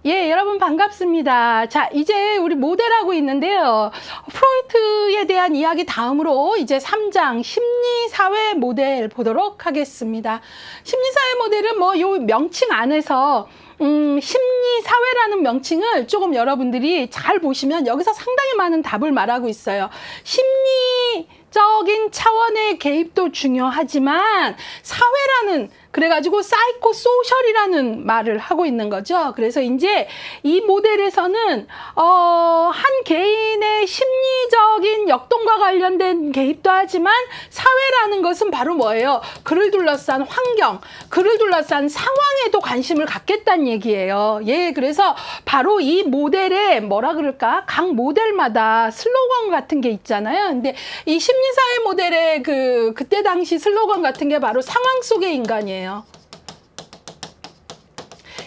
예, 여러분 반갑습니다. 자, 이제 우리 모델하고 있는데요. 프로이트에 대한 이야기 다음으로 이제 3장 심리사회 모델 보도록 하겠습니다. 심리사회 모델은 뭐 요 명칭 안에서 심리사회라는 명칭을 조금 여러분들이 잘 보시면 여기서 상당히 많은 답을 말하고 있어요. 심리적인 차원의 개입도 중요하지만 사회라는 그래가지고 사이코 소셜이라는 말을 하고 있는 거죠. 그래서 이제 이 모델에서는 한 개인의 심리적인 역동과 관련된 개입도 하지만 사회라는 것은 바로 뭐예요? 그를 둘러싼 환경, 그를 둘러싼 상황에도 관심을 갖겠다는 얘기예요. 예, 그래서 바로 이 모델에 뭐라 그럴까? 각 모델마다 슬로건 같은 게 있잖아요. 근데 이 심리사회 모델의 그때 당시 슬로건 같은 게 바로 상황 속의 인간이에요.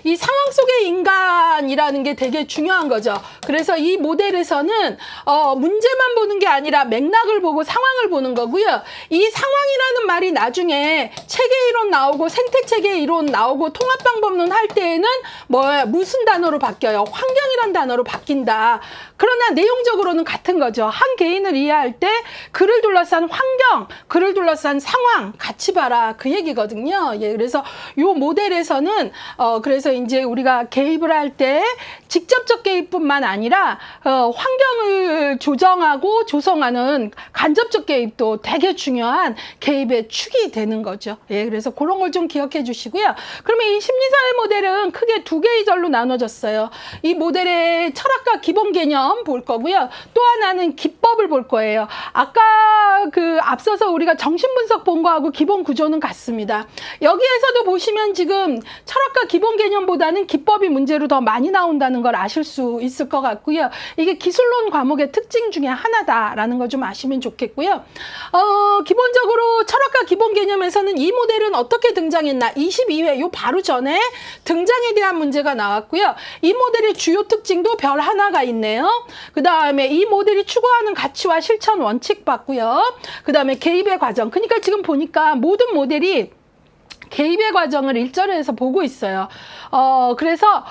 이 상황 속의 인간이라는 게 되게 중요한 거죠. 그래서 이 모델에서는 문제만 보는 게 아니라 맥락을 보고 상황을 보는 거고요. 이 상황이라는 말이 나중에 체계 이론 나오고 생태체계 이론 나오고 통합방법론 할 때에는 무슨 단어로 바뀌어요? 환경이란 단어로 바뀐다. 그러나 내용적으로는 같은 거죠. 한 개인을 이해할 때 그를 둘러싼 환경, 그를 둘러싼 상황 같이 봐라 그 얘기거든요. 예, 그래서 이 모델에서는 그래서 이제 우리가 개입을 할 때 직접적 개입뿐만 아니라 환경을 조정하고 조성하는 간접적 개입도 되게 중요한 개입의 축이 되는 거죠. 예, 그래서 그런 걸 좀 기억해 주시고요. 그러면 이 심리사회 모델은 크게 두 개의 절로 나눠졌어요. 이 모델의 철학과 기본 개념 볼 거고요. 또 하나는 기법을 볼 거예요. 아까 앞서서 우리가 정신분석 본 거하고 기본 구조는 같습니다. 여기에서도 보시면 지금 철학과 기본 개념보다는 기법이 문제로 더 많이 나온다는 걸 아실 수 있을 것 같고요. 이게 기술론 과목의 특징 중에 하나다라는 걸 좀 아시면 좋겠고요. 기본적으로 철학과 기본 개념에서는 이 모델은 어떻게 등장했나? 22회 요 바로 전에 등장에 대한 문제가 나왔고요. 이 모델의 주요 특징도 별 하나가 있네요. 그 다음에 이 모델이 추구하는 가치와 실천 원칙 봤고요. 그 다음에 개입의 과정. 그러니까 지금 보니까 모든 모델이 개입의 과정을 일절에서 보고 있어요. 그래서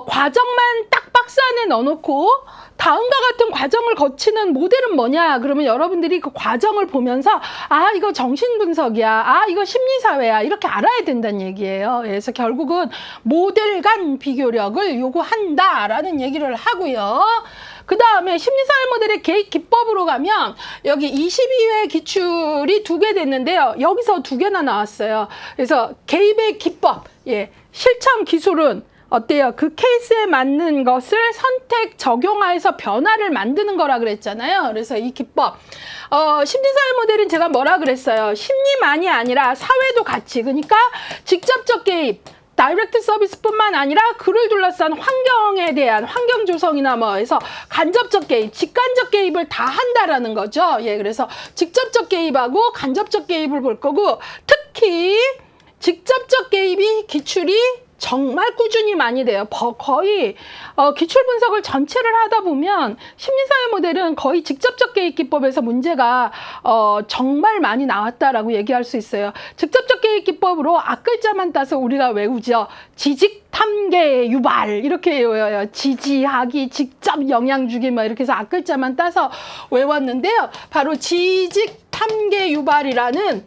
과정만 딱 박스 안에 넣어놓고 다음과 같은 과정을 거치는 모델은 뭐냐? 그러면 여러분들이 그 과정을 보면서 아, 이거 정신분석이야. 아, 이거 심리사회야. 이렇게 알아야 된다는 얘기예요. 그래서 결국은 모델 간 비교력을 요구한다라는 얘기를 하고요. 그 다음에 심리사회 모델의 개입 기법으로 가면 여기 22회 기출이 2개 됐는데요. 여기서 2개나 나왔어요. 그래서 개입의 기법, 예, 실천 기술은 어때요? 그 케이스에 맞는 것을 선택, 적용하여서 변화를 만드는 거라 그랬잖아요. 그래서 이 기법. 심리사회 모델은 제가 뭐라 그랬어요? 심리만이 아니라 사회도 같이. 그러니까 직접적 개입. 다이렉트 서비스뿐만 아니라 그를 둘러싼 환경에 대한 환경 조성이나 해서 간접적 개입, 직간접 개입을 다 한다라는 거죠. 예, 그래서 직접적 개입하고 간접적 개입을 볼 거고 특히 직접적 개입이 기출이 정말 꾸준히 많이 돼요. 거의 기출 분석을 전체를 하다 보면 심리사회 모델은 거의 직접적 개입 기법에서 문제가 정말 많이 나왔다라고 얘기할 수 있어요. 직접적 개입 기법으로 앞글자만 따서 우리가 외우죠. 지직, 탐계, 유발 이렇게 외워요. 지지하기, 직접 영향 주기 이렇게 해서 앞글자만 따서 외웠는데요. 바로 지직, 탐계, 유발이라는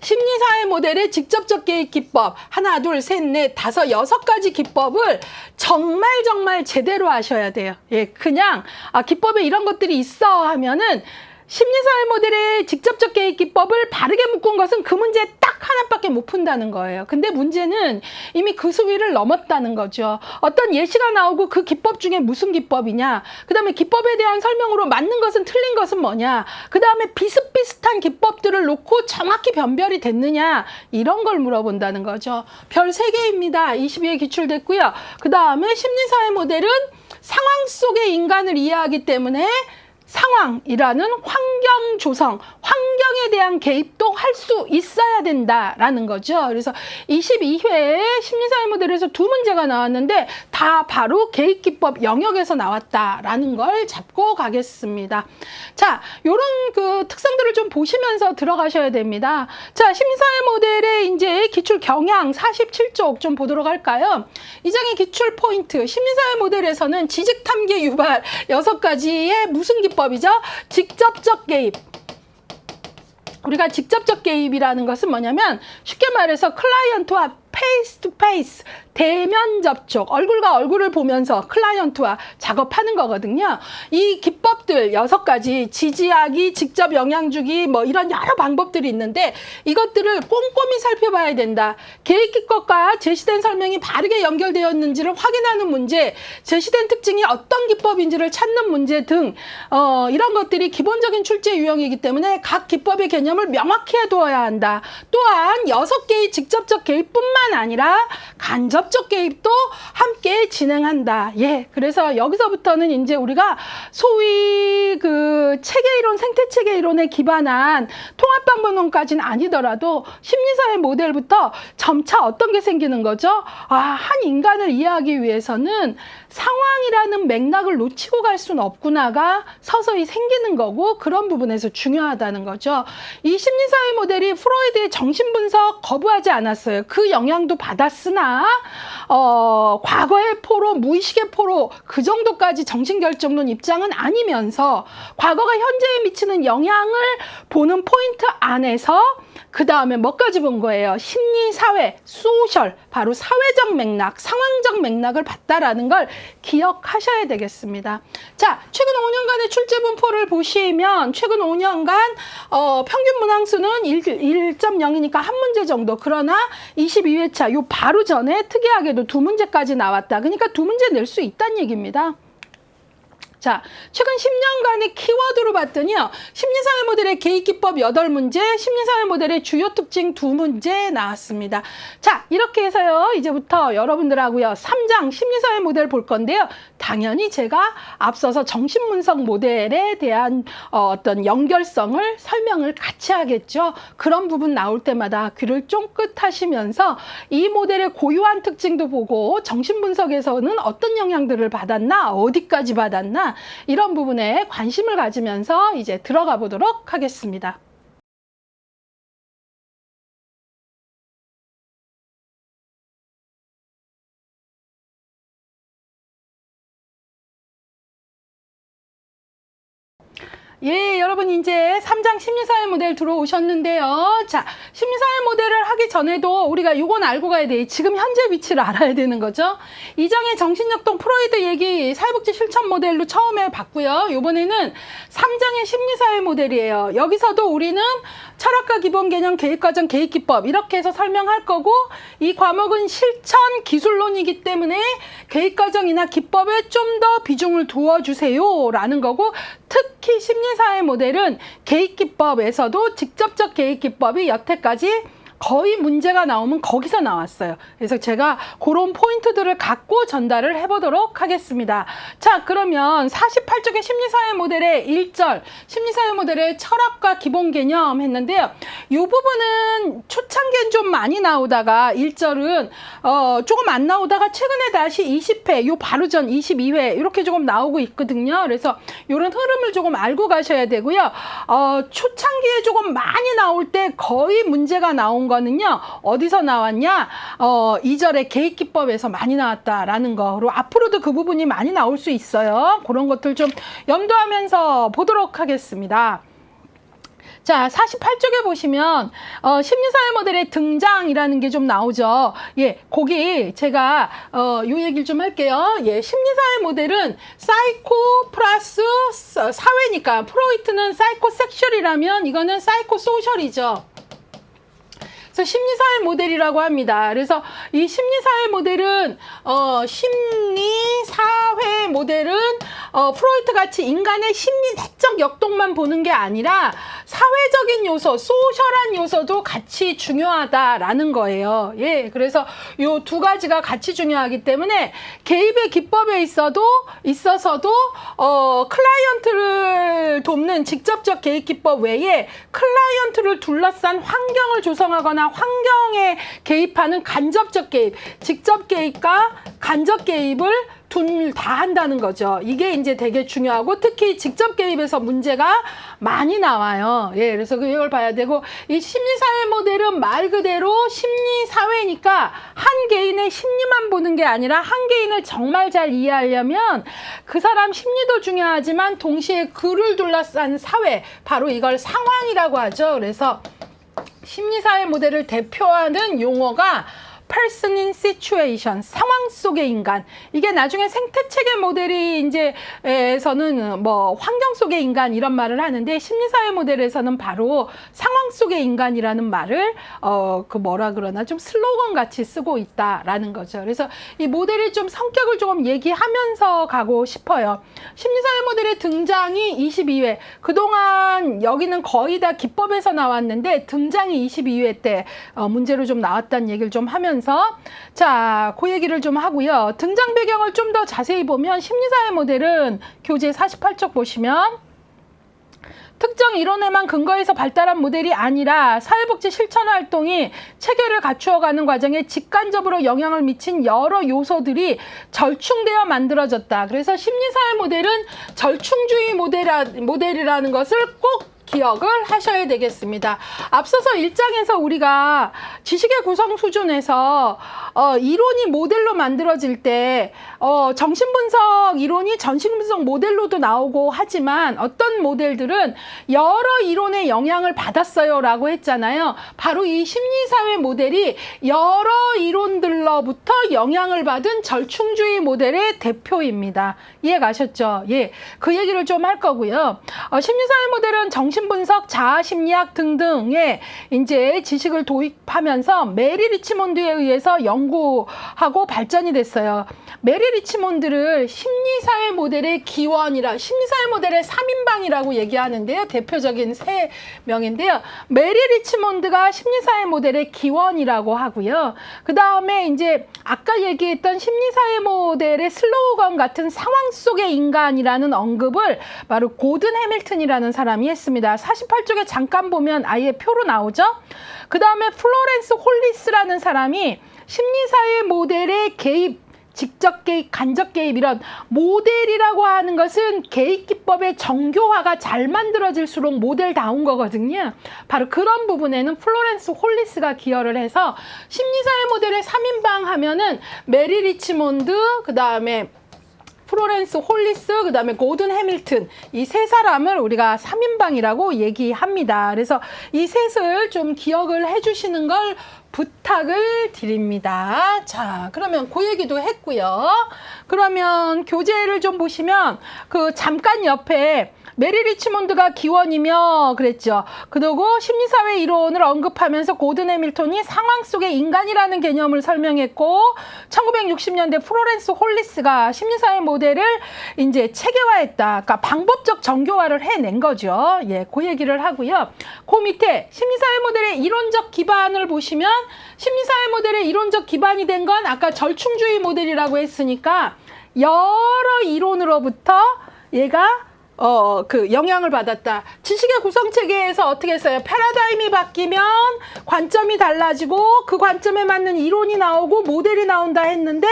심리사회 모델의 직접적 개입 기법 하나, 둘, 셋, 넷, 다섯, 6가지 기법을 정말 제대로 하셔야 돼요. 예, 그냥 기법에 이런 것들이 있어 하면은 심리사회 모델의 직접적 개입 기법을 바르게 묶은 것은 그 문제 딱 하나밖에 못 푼다는 거예요. 근데 문제는 이미 그 수위를 넘었다는 거죠. 어떤 예시가 나오고 그 기법 중에 무슨 기법이냐, 그 다음에 기법에 대한 설명으로 맞는 것은 틀린 것은 뭐냐, 그 다음에 비슷비슷한 기법들을 놓고 정확히 변별이 됐느냐, 이런 걸 물어본다는 거죠. 별 3개입니다. 22에 기출됐고요. 그 다음에 심리사회 모델은 상황 속의 인간을 이해하기 때문에 상황이라는 환경 조성, 환경에 대한 개입도 할 수 있어야 된다라는 거죠. 그래서 22회에 심리사회 모델에서 2문제가 나왔는데 다 다 바로 계획기법 영역에서 나왔다라는 걸 잡고 가겠습니다. 자, 요런 그 특성들을 좀 보시면서 들어가셔야 됩니다. 자, 심리사회 모델의 이제 기출 경향 47쪽 좀 보도록 할까요? 이 장의 기출 포인트, 심리사회 모델에서는 지식 탐기 유발 6가지의 무슨 기법이죠? 직접적 개입. 우리가 직접적 개입이라는 것은 뭐냐면 쉽게 말해서 클라이언트와 페이스 투 페이스, 대면 접촉, 얼굴과 얼굴을 보면서 클라이언트와 작업하는 거거든요. 이 기법들 6가지, 지지하기, 직접 영향 주기, 뭐 이런 여러 방법들이 있는데 이것들을 꼼꼼히 살펴봐야 된다. 계획기법과 제시된 설명이 바르게 연결되었는지를 확인하는 문제, 제시된 특징이 어떤 기법인지를 찾는 문제 등 이런 것들이 기본적인 출제 유형이기 때문에 각 기법의 개념을 명확히 해두어야 한다. 또한 6개의 직접적 개입뿐만 아니라 간접적 개입도 함께 진행한다. 예, 그래서 여기서부터는 이제 우리가 소위 그 체계이론, 생태체계이론에 기반한 통합방법론까지는 아니더라도 심리사회 모델부터 점차 어떤 게 생기는 거죠? 한 인간을 이해하기 위해서는 상황이라는 맥락을 놓치고 갈 수는 없구나가 서서히 생기는 거고 그런 부분에서 중요하다는 거죠. 이 심리사회 모델이 프로이드의 정신분석 거부하지 않았어요. 그 영향도 받았으나 과거의 포로, 무의식의 포로 그 정도까지 정신결정론 입장은 아니면서 과거가 현재에 미치는 영향을 보는 포인트 안에서 그 다음에 뭐까지 본 거예요? 심리, 사회, 소셜, 바로 사회적 맥락, 상황적 맥락을 봤다라는 걸 기억하셔야 되겠습니다. 자, 최근 5년간의 출제 분포를 보시면 최근 5년간 평균 문항수는 1.0이니까 한 문제 정도. 그러나 22회차 요 바로 전에 특이하게도 2문제까지 나왔다. 그러니까 2문제 낼 수 있다는 얘기입니다. 자, 최근 10년간의 키워드로 봤더니요. 심리사회 모델의 개입기법 8문제, 심리사회 모델의 주요 특징 2문제 나왔습니다. 자, 이렇게 해서요. 이제부터 여러분들하고요. 3장 심리사회 모델 볼 건데요. 당연히 제가 앞서서 정신분석 모델에 대한 어떤 연결성을 설명을 같이 하겠죠. 그런 부분 나올 때마다 귀를 쫑긋 하시면서 이 모델의 고유한 특징도 보고 정신분석에서는 어떤 영향들을 받았나, 어디까지 받았나 이런 부분에 관심을 가지면서 이제 들어가 보도록 하겠습니다. 예, 여러분 이제 3장 심리사회 모델 들어오셨는데요. 자, 심리사회 모델을 하기 전에도 우리가 이건 알고 가야 돼. 지금 현재 위치를 알아야 되는 거죠. 2장의 정신역동 프로이드 얘기 사회복지 실천 모델로 처음에 봤고요. 이번에는 3장의 심리사회 모델이에요. 여기서도 우리는 철학과 기본 개념, 계획과정, 계획기법 이렇게 해서 설명할 거고 이 과목은 실천 기술론이기 때문에 계획과정이나 기법에 좀 더 비중을 두어주세요 라는 거고 특히 심리사회 모델은 계획기법에서도 직접적 계획기법이 여태까지 거의 문제가 나오면 거기서 나왔어요. 그래서 제가 그런 포인트들을 갖고 전달을 해보도록 하겠습니다. 자, 그러면 48쪽의 심리사회 모델의 1절, 심리사회 모델의 철학과 기본 개념 했는데요. 이 부분은 초창기엔 좀 많이 나오다가 1절은 조금 안 나오다가 최근에 다시 20회, 요 바로 전 22회 이렇게 조금 나오고 있거든요. 그래서 이런 흐름을 조금 알고 가셔야 되고요. 초창기에 조금 많이 나올 때 거의 문제가 나온 거는요. 어디서 나왔냐? 2절의 계획기법에서 많이 나왔다라는 거. 그리고 앞으로도 그 부분이 많이 나올 수 있어요. 그런 것들 좀 염두하면서 보도록 하겠습니다. 자, 48쪽에 보시면 심리사회 모델의 등장이라는 게 좀 나오죠. 예, 거기 제가 요 얘기를 좀 할게요. 예, 심리사회 모델은 사이코 플러스 사회니까 프로이트는 사이코섹슈얼이라면 이거는 사이코소셜이죠. 그래서 심리사회 모델이라고 합니다. 그래서 이 심리사회 모델은 심리사회 모델은 프로이트 같이 인간의 심리 내적 역동만 보는 게 아니라 사회적인 요소, 소셜한 요소도 같이 중요하다라는 거예요. 예, 그래서 요 두 가지가 같이 중요하기 때문에 개입의 기법에 있어서도 클라이언트를 돕는 직접적 개입 기법 외에 클라이언트를 둘러싼 환경을 조성하거나 환경에 개입하는 간접적 개입, 직접 개입과 간접 개입을 둘 다 한다는 거죠. 이게 이제 되게 중요하고 특히 직접 개입에서 문제가 많이 나와요. 예, 그래서 이걸 봐야 되고 이 심리사회 모델은 말 그대로 심리사회니까 한 개인의 심리만 보는 게 아니라 한 개인을 정말 잘 이해하려면 그 사람 심리도 중요하지만 동시에 그를 둘러싼 사회, 바로 이걸 상황이라고 하죠. 그래서 심리사회 모델을 대표하는 용어가 person in situation, 상황 속의 인간. 이게 나중에 생태체계 모델이 이제 에서는 뭐 환경 속의 인간 이런 말을 하는데 심리사회 모델에서는 바로 상황 속의 인간이라는 말을 그 뭐라 그러나 좀 슬로건 같이 쓰고 있다라는 거죠. 그래서 이 모델이 좀 성격을 조금 얘기하면서 가고 싶어요. 심리사회 모델의 등장이 22회. 그동안 여기는 거의 다 기법에서 나왔는데 등장이 22회 때 문제로 좀 나왔다는 얘기를 좀 하면서 자, 그 얘기를 좀 하고요. 등장 배경을 좀 더 자세히 보면 심리사회 모델은 교재 48쪽 보시면 특정 이론에만 근거해서 발달한 모델이 아니라 사회복지 실천 활동이 체계를 갖추어가는 과정에 직간접으로 영향을 미친 여러 요소들이 절충되어 만들어졌다. 그래서 심리사회 모델은 절충주의 모델이라는 것을 꼭 기억을 하셔야 되겠습니다. 앞서서 1장에서 우리가 지식의 구성 수준에서 이론이 모델로 만들어질 때 정신분석 이론이 정신분석 모델로도 나오고 하지만 어떤 모델들은 여러 이론의 영향을 받았어요 라고 했잖아요. 바로 이 심리사회 모델이 여러 이론들로부터 영향을 받은 절충주의 모델의 대표입니다. 이해 가셨죠? 예, 그 얘기를 좀 할 거고요. 심리사회 모델은 정신분석, 자아심리학 등등의 이제 지식을 도입하면서 메리 리치몬드에 의해서 연구하고 발전이 됐어요. 메리 리치몬드를 심리사회 모델의 기원이라, 심리사회 모델의 3인방이라고 얘기하는데요. 대표적인 세 명인데요. 메리 리치몬드가 심리사회 모델의 기원이라고 하고요. 그 다음에 이제 아까 얘기했던 심리사회 모델의 슬로건 같은 상황 속의 인간이라는 언급을 바로 고든 해밀턴이라는 사람이 했습니다. 48쪽에 잠깐 보면 아예 표로 나오죠. 그 다음에 플로렌스 홀리스라는 사람이 심리사회 모델의 개입, 직접 개입, 간접 개입 이런 모델이라고 하는 것은 개입 기법의 정교화가 잘 만들어질수록 모델다운 거거든요. 바로 그런 부분에는 플로렌스 홀리스가 기여를 해서 심리사회 모델의 3인방 하면은 메리 리치몬드, 그 다음에 플로렌스 홀리스, 그 다음에 고든 해밀턴, 이 세 사람을 우리가 3인방이라고 얘기합니다. 그래서 이 셋을 좀 기억을 해주시는 걸 부탁을 드립니다. 자, 그러면 그 얘기도 했고요. 그러면 교재를 좀 보시면 그 잠깐 옆에 메리 리치몬드가 기원이며 그랬죠. 그리고 심리사회 이론을 언급하면서 고든 해밀턴이 상황 속의 인간이라는 개념을 설명했고 1960년대 플로렌스 홀리스가 심리사회 모델을 이제 체계화했다. 그러니까 방법적 정교화를 해낸 거죠. 예, 그 얘기를 하고요. 그 밑에 심리사회 모델의 이론적 기반을 보시면 심리사회 모델의 이론적 기반이 된 건 아까 절충주의 모델이라고 했으니까 여러 이론으로부터 얘가 그 영향을 받았다. 지식의 구성체계에서 어떻게 했어요? 패러다임이 바뀌면 관점이 달라지고 그 관점에 맞는 이론이 나오고 모델이 나온다 했는데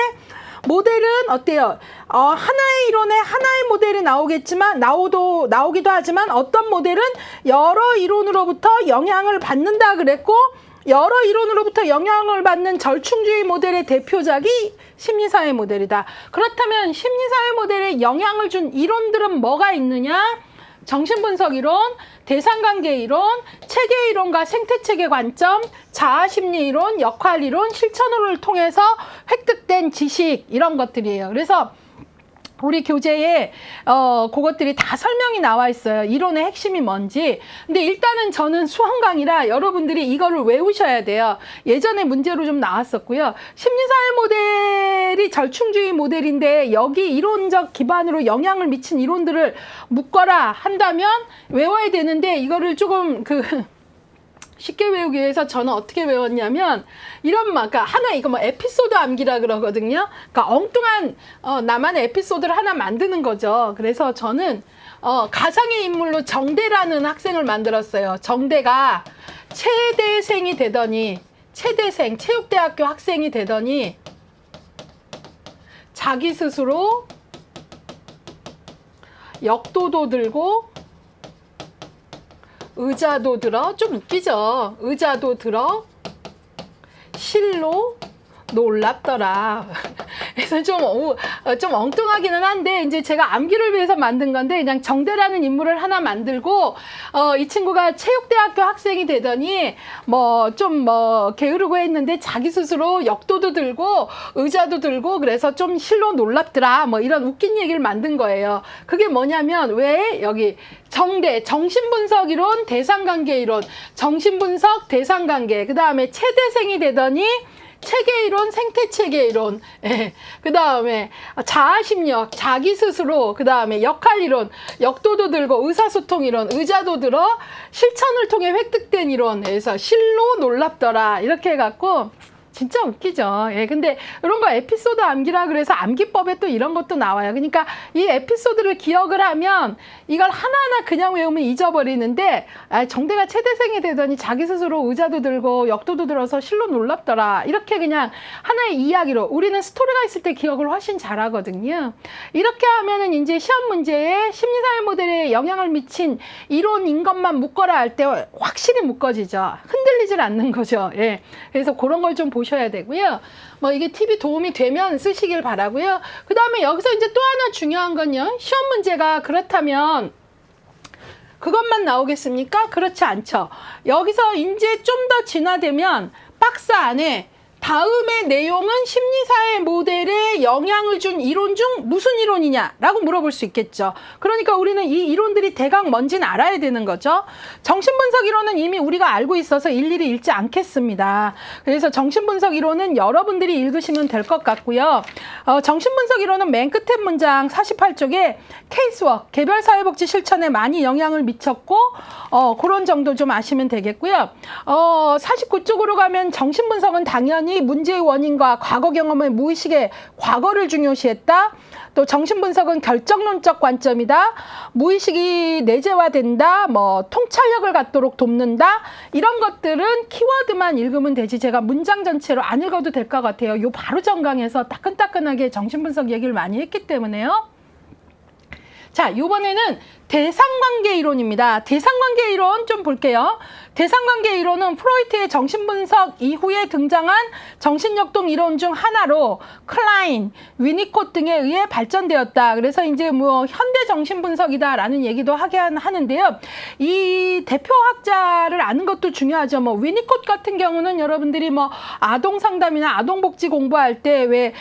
모델은 어때요? 하나의 이론에 하나의 모델이 나오기도 하지만 어떤 모델은 여러 이론으로부터 영향을 받는다 그랬고 여러 이론으로부터 영향을 받는 절충주의 모델의 대표작이 심리사회 모델이다. 그렇다면 심리사회 모델에 영향을 준 이론들은 뭐가 있느냐? 정신분석 이론, 대상관계 이론, 체계 이론과 생태체계 관점, 자아심리 이론, 역할 이론, 실천을 통해서 획득된 지식 이런 것들이에요. 그래서 우리 교재에 그것들이 다 설명이 나와 있어요. 이론의 핵심이 뭔지. 근데 일단은 저는 수험 강의라 여러분들이 이거를 외우셔야 돼요. 예전에 문제로 좀 나왔었고요. 심리사회 모델이 절충주의 모델인데 여기 이론적 기반으로 영향을 미친 이론들을 묶어라 한다면 외워야 되는데 이거를 조금 쉽게 외우기 위해서 저는 어떻게 외웠냐면 이런 그러니까 하나 이거 뭐 에피소드 암기라 그러거든요. 그러니까 엉뚱한 나만의 에피소드를 하나 만드는 거죠. 그래서 저는 가상의 인물로 정대라는 학생을 만들었어요. 정대가 체대생이 되더니 체대생 체육대학교 학생이 되더니 자기 스스로 역도도 들고 의자도 들어, 좀 웃기죠? 의자도 들어 실로 놀랍더라. 그래서 좀 엉뚱하기는 한데 이제 제가 암기를 위해서 만든 건데 그냥 정대라는 인물을 하나 만들고 이 친구가 체육대학교 학생이 되더니 좀 게으르고 했는데 자기 스스로 역도도 들고 의자도 들고 그래서 좀 실로 놀랍더라 이런 웃긴 얘기를 만든 거예요. 그게 뭐냐면 왜 여기 정대 정신분석 이론 대상관계 이론 정신분석 대상관계 그 다음에 체대생이 되더니 체계이론, 생태체계이론, 그 다음에 자아심리학, 자기 스스로, 그 다음에 역할이론, 역도도 들고 의사소통이론, 의자도 들어 실천을 통해 획득된 이론, 그래서 실로 놀랍더라 이렇게 해갖고 진짜 웃기죠. 근데 이런 거 에피소드 암기라 그래서 암기법에 또 이런 것도 나와요. 그러니까 이 에피소드를 기억을 하면 이걸 하나하나 그냥 외우면 잊어버리는데 정대가 체대생이 되더니 자기 스스로 의자도 들고 역도도 들어서 실로 놀랍더라. 이렇게 그냥 하나의 이야기로 우리는 스토리가 있을 때 기억을 훨씬 잘하거든요. 이렇게 하면은 이제 시험 문제에 심리사회 모델에 영향을 미친 이론인 것만 묶어라 할 때 확실히 묶어지죠. 흔들리질 않는 거죠. 그래서 그런 걸 좀 보셔야 되고요. 이게 팁이 도움이 되면 쓰시길 바라고요. 그 다음에 여기서 이제 또 하나 중요한 건요. 시험 문제가 그렇다면 그것만 나오겠습니까? 그렇지 않죠. 여기서 이제 좀 더 진화되면 박스 안에 다음의 내용은 심리사회 모델에 영향을 준 이론 중 무슨 이론이냐 라고 물어볼 수 있겠죠. 그러니까 우리는 이 이론들이 대강 뭔지는 알아야 되는 거죠. 정신분석 이론은 이미 우리가 알고 있어서 일일이 읽지 않겠습니다. 그래서 정신분석 이론은 여러분들이 읽으시면 될 것 같고요. 정신분석 이론은 맨 끝에 문장 48쪽에 케이스워크, 개별사회복지 실천에 많이 영향을 미쳤고 그런 정도 좀 아시면 되겠고요. 49쪽으로 가면 정신분석은 당연히 문제의 원인과 과거 경험의 무의식의 과거를 중요시했다. 또 정신분석은 결정론적 관점이다. 무의식이 내재화된다. 통찰력을 갖도록 돕는다. 이런 것들은 키워드만 읽으면 되지 제가 문장 전체로 안 읽어도 될 것 같아요. 요 바로 전강에서 따끈따끈하게 정신분석 얘기를 많이 했기 때문에요. 자, 이번에는 대상관계 이론입니다. 대상관계 이론 좀 볼게요. 대상관계 이론은 프로이트의 정신분석 이후에 등장한 정신역동 이론 중 하나로 클라인, 위니콧 등에 의해 발전되었다. 그래서 이제 현대 정신분석이다라는 얘기도 하는데요. 이 대표학자를 아는 것도 중요하죠. 위니콧 같은 경우는 여러분들이 아동 상담이나 아동 복지 공부할 때 왜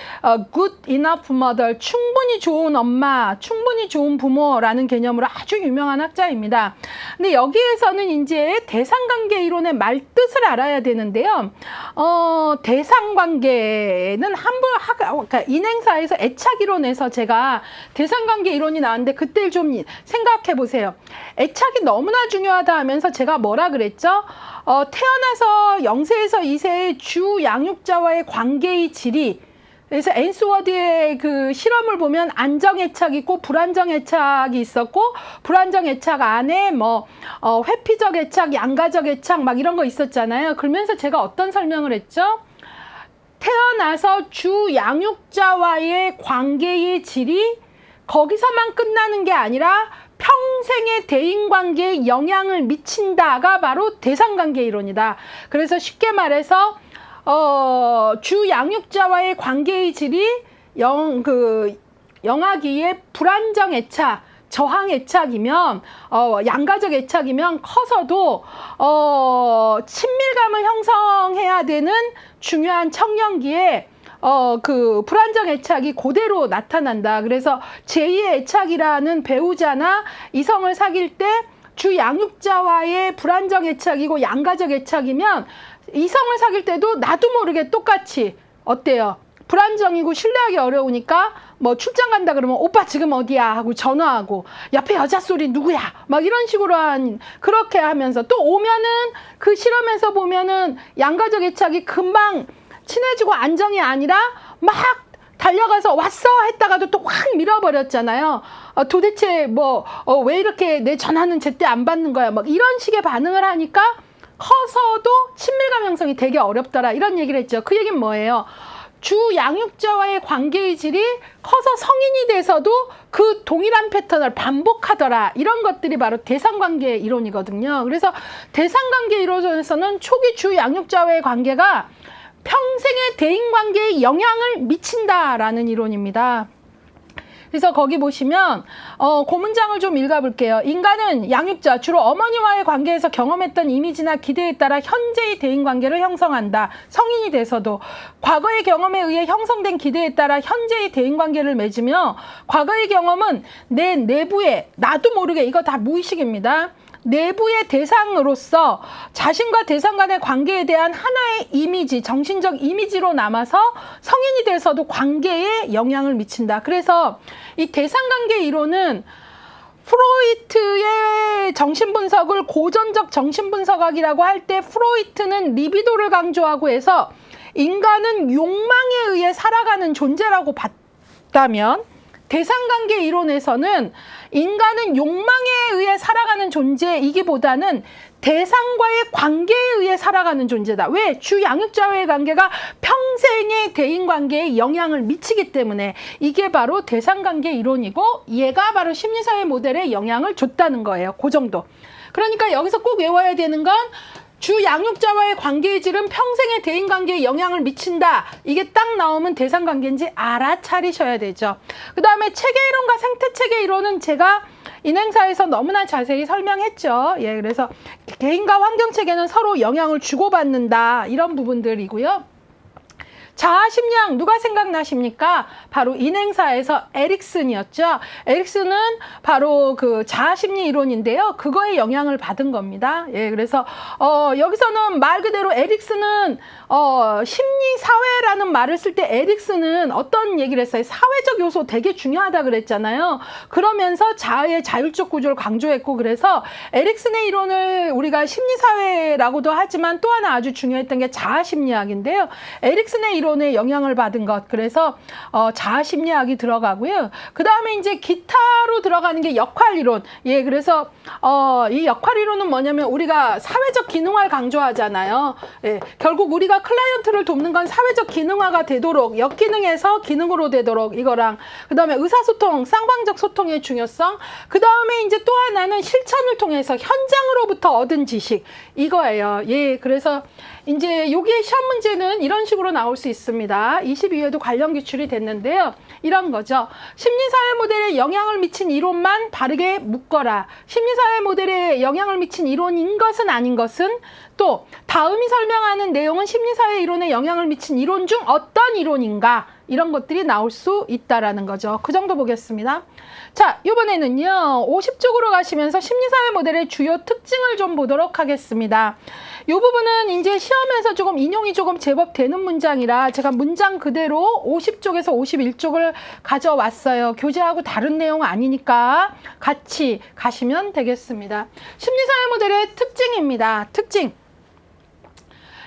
good enough mother, 충분히 좋은 엄마, 충분히 좋은 부모라는 개념으로 아주 유명한 학자입니다. 근데 여기에서는 이제 대상관계 이론의 말뜻을 알아야 되는데요. 대상관계는 그러니까 인행사에서 애착이론에서 제가 대상관계 이론이 나왔는데 그때 좀 생각해 보세요. 애착이 너무나 중요하다 하면서 제가 뭐라 그랬죠? 태어나서 0세에서 2세의 주 양육자와의 관계의 질이 그래서 앤스워드의 그 실험을 보면 안정애착이 있고 불안정애착이 있었고 불안정 애착 안에 회피적 애착, 양가적 애착 막 이런 거 있었잖아요. 그러면서 제가 어떤 설명을 했죠? 태어나서 주 양육자와의 관계의 질이 거기서만 끝나는 게 아니라 평생의 대인관계에 영향을 미친다가 바로 대상관계 이론이다. 그래서 쉽게 말해서 주 양육자와의 관계의 질이 영아기의 불안정 애착, 저항 애착이면 양가적 애착이면 커서도 친밀감을 형성해야 되는 중요한 청년기에 그 불안정 애착이 그대로 나타난다. 그래서 제2의 애착이라는 배우자나 이성을 사귈 때 주 양육자와의 불안정 애착이고 양가적 애착이면 이성을 사귈 때도 나도 모르게 똑같이 어때요? 불안정이고 신뢰하기 어려우니까 뭐 출장 간다 그러면 오빠 지금 어디야 하고 전화하고 옆에 여자 소리 누구야 막 이런 식으로 그렇게 하면서 또 오면은 그 실험에서 보면은 양가적 애착이 금방 친해지고 안정이 아니라 막 달려가서 왔어 했다가도 또 확 밀어버렸잖아요. 도대체 뭐 왜 이렇게 내 전화는 제때 안 받는 거야 막 이런 식의 반응을 하니까 커서도 친밀감 형성이 되게 어렵더라 이런 얘기를 했죠. 그 얘기는 뭐예요? 주 양육자와의 관계의 질이 커서 성인이 돼서도 그 동일한 패턴을 반복하더라. 이런 것들이 바로 대상관계 이론이거든요. 그래서 대상관계 이론에서는 초기 주 양육자와의 관계가 평생의 대인관계에 영향을 미친다라는 이론입니다. 그래서 거기 보시면 그 문장을 좀 읽어볼게요. 인간은 양육자, 주로 어머니와의 관계에서 경험했던 이미지나 기대에 따라 현재의 대인관계를 형성한다. 성인이 돼서도 과거의 경험에 의해 형성된 기대에 따라 현재의 대인관계를 맺으며 과거의 경험은 내 내부에 나도 모르게 이거 다 무의식입니다. 내부의 대상으로서 자신과 대상 간의 관계에 대한 하나의 이미지, 정신적 이미지로 남아서 성인이 돼서도 관계에 영향을 미친다. 그래서 이 대상관계 이론은 프로이트의 정신분석을 고전적 정신분석학이라고 할 때 프로이트는 리비도를 강조하고 해서 인간은 욕망에 의해 살아가는 존재라고 봤다면 대상관계 이론에서는 인간은 욕망에 의해 살아가는 존재이기보다는 대상과의 관계에 의해 살아가는 존재다. 왜? 주 양육자와의 관계가 평생의 대인관계에 영향을 미치기 때문에 이게 바로 대상관계 이론이고 얘가 바로 심리사회 모델에 영향을 줬다는 거예요. 그 정도. 그러니까 여기서 꼭 외워야 되는 건 주 양육자와의 관계의 질은 평생의 대인관계에 영향을 미친다. 이게 딱 나오면 대상관계인지 알아차리셔야 되죠. 그 다음에 체계이론과 생태체계 이론은 제가 인행사에서 너무나 자세히 설명했죠. 예, 그래서 개인과 환경체계는 서로 영향을 주고받는다. 이런 부분들이고요. 자아심리학 누가 생각나십니까? 바로 인행사에서 에릭슨이었죠. 에릭슨은 바로 그 자아심리 이론인데요. 그거에 영향을 받은 겁니다. 예, 그래서 여기서는 말 그대로 에릭슨은 심리사회라는 말을 쓸 때 에릭슨은 어떤 얘기를 했어요? 사회적 요소 되게 중요하다 그랬잖아요. 그러면서 자아의 자율적 구조를 강조했고 그래서 에릭슨의 이론을 우리가 심리사회라고도 하지만 또 하나 아주 중요했던 게 자아심리학인데요. 에릭슨의 이론에 영향을 받은 것. 그래서 자아심리학이 들어가고요. 그 다음에 이제 기타로 들어가는 게 역할이론. 예, 그래서 이 역할이론은 뭐냐면 우리가 사회적 기능화를 강조하잖아요. 예, 결국 우리가 클라이언트를 돕는 건 사회적 기능화가 되도록 역기능에서 기능으로 되도록 이거랑 그 다음에 의사소통, 쌍방적 소통의 중요성 그 다음에 이제 또 하나는 실천을 통해서 현장으로부터 얻은 지식 이거예요. 예, 그래서 이제 여기에 시험 문제는 이런 식으로 나올 수 있습니다. 22회도 관련 기출이 됐는데요. 이런 거죠. 심리사회 모델에 영향을 미친 이론만 바르게 묶어라. 심리사회 모델에 영향을 미친 이론인 것은 아닌 것은 또 다음이 설명하는 내용은 심리사회 이론에 영향을 미친 이론 중 어떤 이론인가 이런 것들이 나올 수 있다라는 거죠. 그 정도 보겠습니다. 자, 이번에는요. 50쪽으로 가시면서 심리사회 모델의 주요 특징을 좀 보도록 하겠습니다. 이 부분은 이제 시험에서 조금 인용이 조금 제법 되는 문장이라 제가 문장 그대로 50쪽에서 51쪽을 가져왔어요. 교재하고 다른 내용 아니니까 같이 가시면 되겠습니다. 심리사회 모델의 특징입니다. 특징.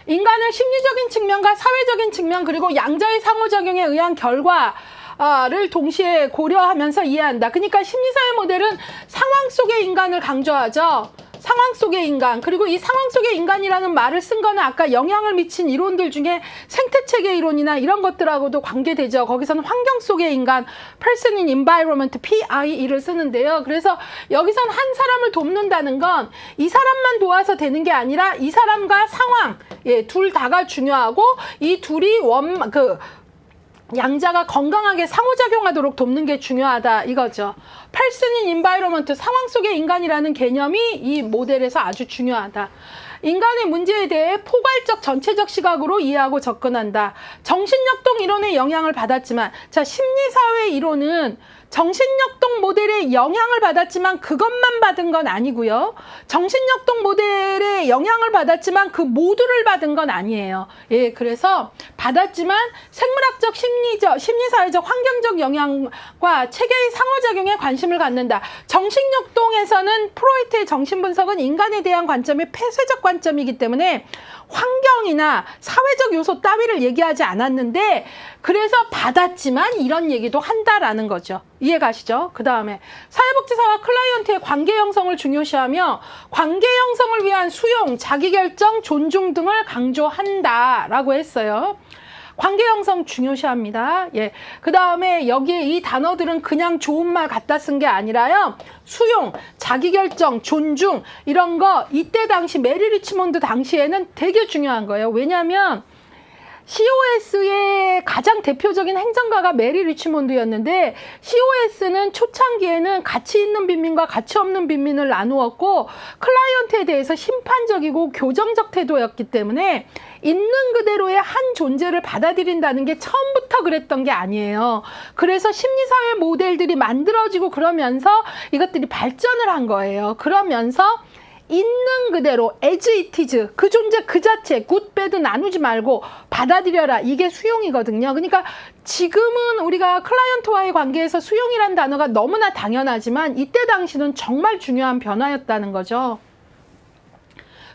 인간을 심리적인 측면과 사회적인 측면 그리고 양자의 상호작용에 의한 결과를 동시에 고려하면서 이해한다. 그러니까 심리사회 모델은 상황 속의 인간을 강조하죠. 상황 속의 인간 그리고 이 상황 속의 인간이라는 말을 쓴 거는 아까 영향을 미친 이론들 중에 생태체계 이론이나 이런 것들하고도 관계되죠. 거기서는 환경 속의 인간 person in environment PIE를 쓰는데요. 그래서 여기선 한 사람을 돕는다는 건 이 사람만 도와서 되는 게 아니라 이 사람과 상황 예, 둘 다가 중요하고 이 둘이 양자가 건강하게 상호작용하도록 돕는 게 중요하다 이거죠. person in environment 상황 속의 인간이라는 개념이 이 모델에서 아주 중요하다. 인간의 문제에 대해 포괄적 전체적 시각으로 이해하고 접근한다. 정신역동 이론의 영향을 받았지만, 자, 심리사회 이론은 정신역동 모델의 영향을 받았지만 그것만 받은 건 아니고요. 정신역동 모델의 영향을 받았지만 그 모두를 받은 건 아니에요. 예, 그래서 받았지만 생물학적, 심리사회적, 환경적 영향과 체계의 상호작용에 관심을 갖는다. 정신역동에서는 프로이트의 정신분석은 인간에 대한 관점이 폐쇄적 관점이기 때문에 환경이나 사회적 요소 따위를 얘기하지 않았는데, 그래서 받았지만 이런 얘기도 한다라는 거죠. 이해가시죠? 그 다음에 사회복지사와 클라이언트의 관계 형성을 중요시하며 관계 형성을 위한 수용, 자기결정, 존중 등을 강조한다라고 했어요. 관계 형성 중요시합니다. 예. 그 다음에 여기에 이 단어들은 그냥 좋은 말 갖다 쓴 게 아니라요. 수용, 자기결정, 존중 이런 거 이때 당시 메리 리치몬드 당시에는 되게 중요한 거예요. 왜냐하면 COS의 가장 대표적인 행정가가 메리 리치몬드였는데, COS는 초창기에는 가치 있는 빈민과 가치 없는 빈민을 나누었고 클라이언트에 대해서 심판적이고 교정적 태도였기 때문에 있는 그대로의 한 존재를 받아들인다는 게 처음부터 그랬던 게 아니에요. 그래서 심리사회 모델들이 만들어지고 그러면서 이것들이 발전을 한 거예요. 그러면서 있는 그대로 as it is, 그 존재 그 자체, 굿, 배드 나누지 말고 받아들여라. 이게 수용이거든요. 그러니까 지금은 우리가 클라이언트와의 관계에서 수용이란 단어가 너무나 당연하지만 이때 당시는 정말 중요한 변화였다는 거죠.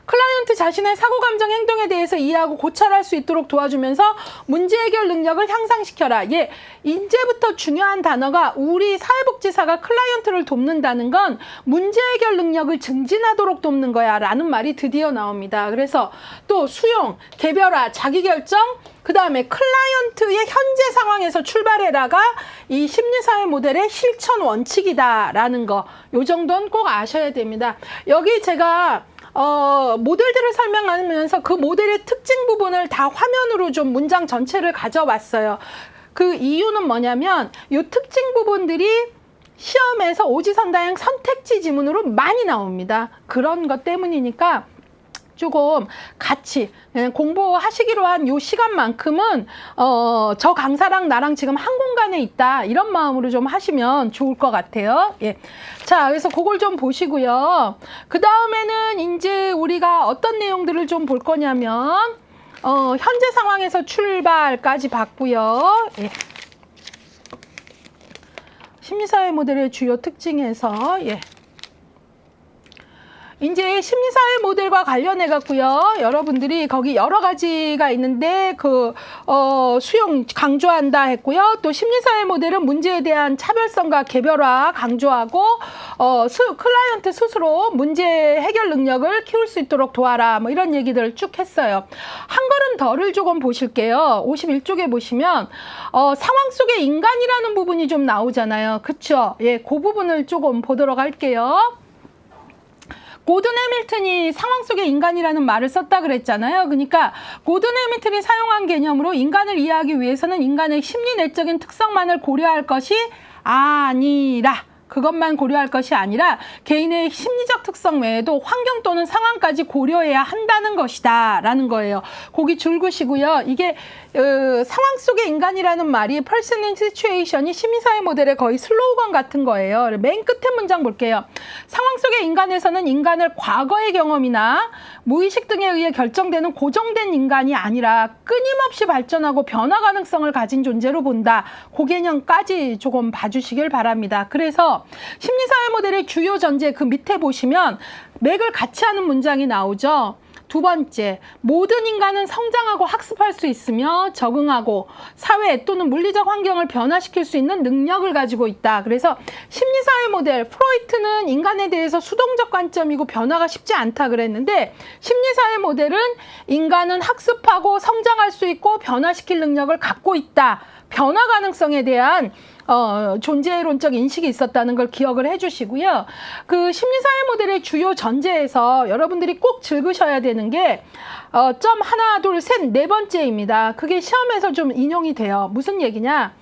클라이언트 자신의 사고, 감정, 행동에 대해서 이해하고 고찰할 수 있도록 도와주면서 문제 해결 능력을 향상시켜라. 예, 이제부터 중요한 단어가, 우리 사회복지사가 클라이언트를 돕는다는 건 문제 해결 능력을 증진하도록 돕는 거야 라는 말이 드디어 나옵니다. 그래서 또 수용, 개별화, 자기결정, 그 다음에 클라이언트의 현재 상황에서 출발해라가 이 심리사회 모델의 실천 원칙이다라는 거, 요 정도는 꼭 아셔야 됩니다. 여기 제가 모델들을 설명하면서 그 모델의 특징 부분을 다 화면으로 좀 문장 전체를 가져왔어요. 그 이유는 뭐냐면 이 특징 부분들이 시험에서 오지선다형 선택지 지문으로 많이 나옵니다. 그런 것 때문이니까 조금 같이 공부하시기로 한 요 시간만큼은 저 강사랑 나랑 지금 한 공간에 있다 이런 마음으로 좀 하시면 좋을 것 같아요. 예. 자, 그래서 그걸 좀 보시고요. 그 다음에는 이제 우리가 어떤 내용들을 좀 볼 거냐면 현재 상황에서 출발까지 봤고요. 예. 심리사회 모델의 주요 특징에서 이제 심리사회 모델과 관련해 갖고요. 여러분들이 거기 여러 가지가 있는데 수용 강조한다 했고요. 또 심리사회 모델은 문제에 대한 차별성과 개별화 강조하고 클라이언트 스스로 문제 해결 능력을 키울 수 있도록 도와라. 뭐 이런 얘기들을 쭉 했어요. 한 걸음 더를 조금 보실게요. 51쪽에 보시면 상황 속의 인간이라는 부분이 좀 나오잖아요. 그쵸? 예, 그 부분을 조금 보도록 할게요. 고든 해밀턴이 상황 속의 인간이라는 말을 썼다 그랬잖아요. 그러니까 고든 해밀턴이 사용한 개념으로 인간을 이해하기 위해서는 인간의 심리 내적인 특성만을 고려할 것이 아니라, 그것만 고려할 것이 아니라 개인의 심리적 특성 외에도 환경 또는 상황까지 고려해야 한다는 것이다 라는 거예요. 거기 줄그시고요. 이게 상황 속의 인간이라는 말이 person in situation이 심리사회 모델의 거의 슬로건 같은 거예요. 맨 끝에 문장 볼게요. 상황 속의 인간에서는 인간을 과거의 경험이나 무의식 등에 의해 결정되는 고정된 인간이 아니라 끊임없이 발전하고 변화 가능성을 가진 존재로 본다. 그 개념까지 조금 봐주시길 바랍니다. 그래서 심리사회 모델의 주요 전제 그 밑에 보시면 맥을 같이 하는 문장이 나오죠. 두 번째, 모든 인간은 성장하고 학습할 수 있으며 적응하고 사회 또는 물리적 환경을 변화시킬 수 있는 능력을 가지고 있다. 그래서 심리사회 모델, 프로이트는 인간에 대해서 수동적 관점이고 변화가 쉽지 않다 그랬는데, 심리사회 모델은 인간은 학습하고 성장할 수 있고 변화시킬 능력을 갖고 있다. 변화 가능성에 대한 존재론적 인식이 있었다는 걸 기억을 해주시고요. 그 심리사회 모델의 주요 전제에서 여러분들이 꼭 읽으셔야 되는 게 점 하나, 둘, 셋, 네 번째입니다. 그게 시험에서 좀 인용이 돼요. 무슨 얘기냐?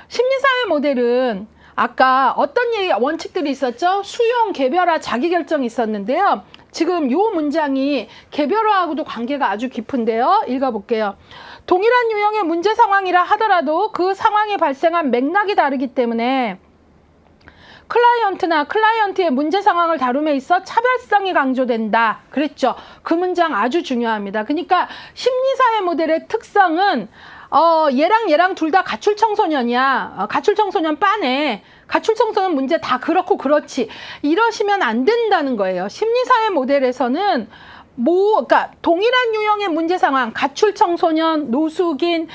심리사회 모델은 아까 어떤 원칙들이 있었죠? 수용, 개별화, 자기결정이 있었는데요. 지금 요 문장이 개별화하고도 관계가 아주 깊은데요. 읽어볼게요. 동일한 유형의 문제 상황이라 하더라도 그 상황이 발생한 맥락이 다르기 때문에 클라이언트나 클라이언트의 문제 상황을 다룸에 있어 차별성이 강조된다. 그랬죠. 그 문장 아주 중요합니다. 그러니까 심리사회 모델의 특성은 얘랑 둘 다 가출 청소년이야. 가출 청소년 빠네. 가출 청소년 문제 다 그렇고 그렇지. 이러시면 안 된다는 거예요. 심리사회 모델에서는 그러니까 동일한 유형의 문제 상황, 가출 청소년, 노숙인,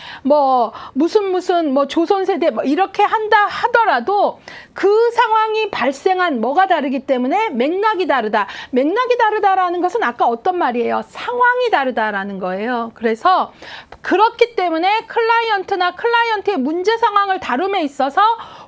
무슨 조선세대 이렇게 한다 하더라도 그 상황이 발생한 뭐가 다르기 때문에 맥락이 다르다. 맥락이 다르다라는 것은 아까 어떤 말이에요? 상황이 다르다라는 거예요. 그래서 그렇기 때문에 클라이언트나 클라이언트의 문제 상황을 다룸에 있어서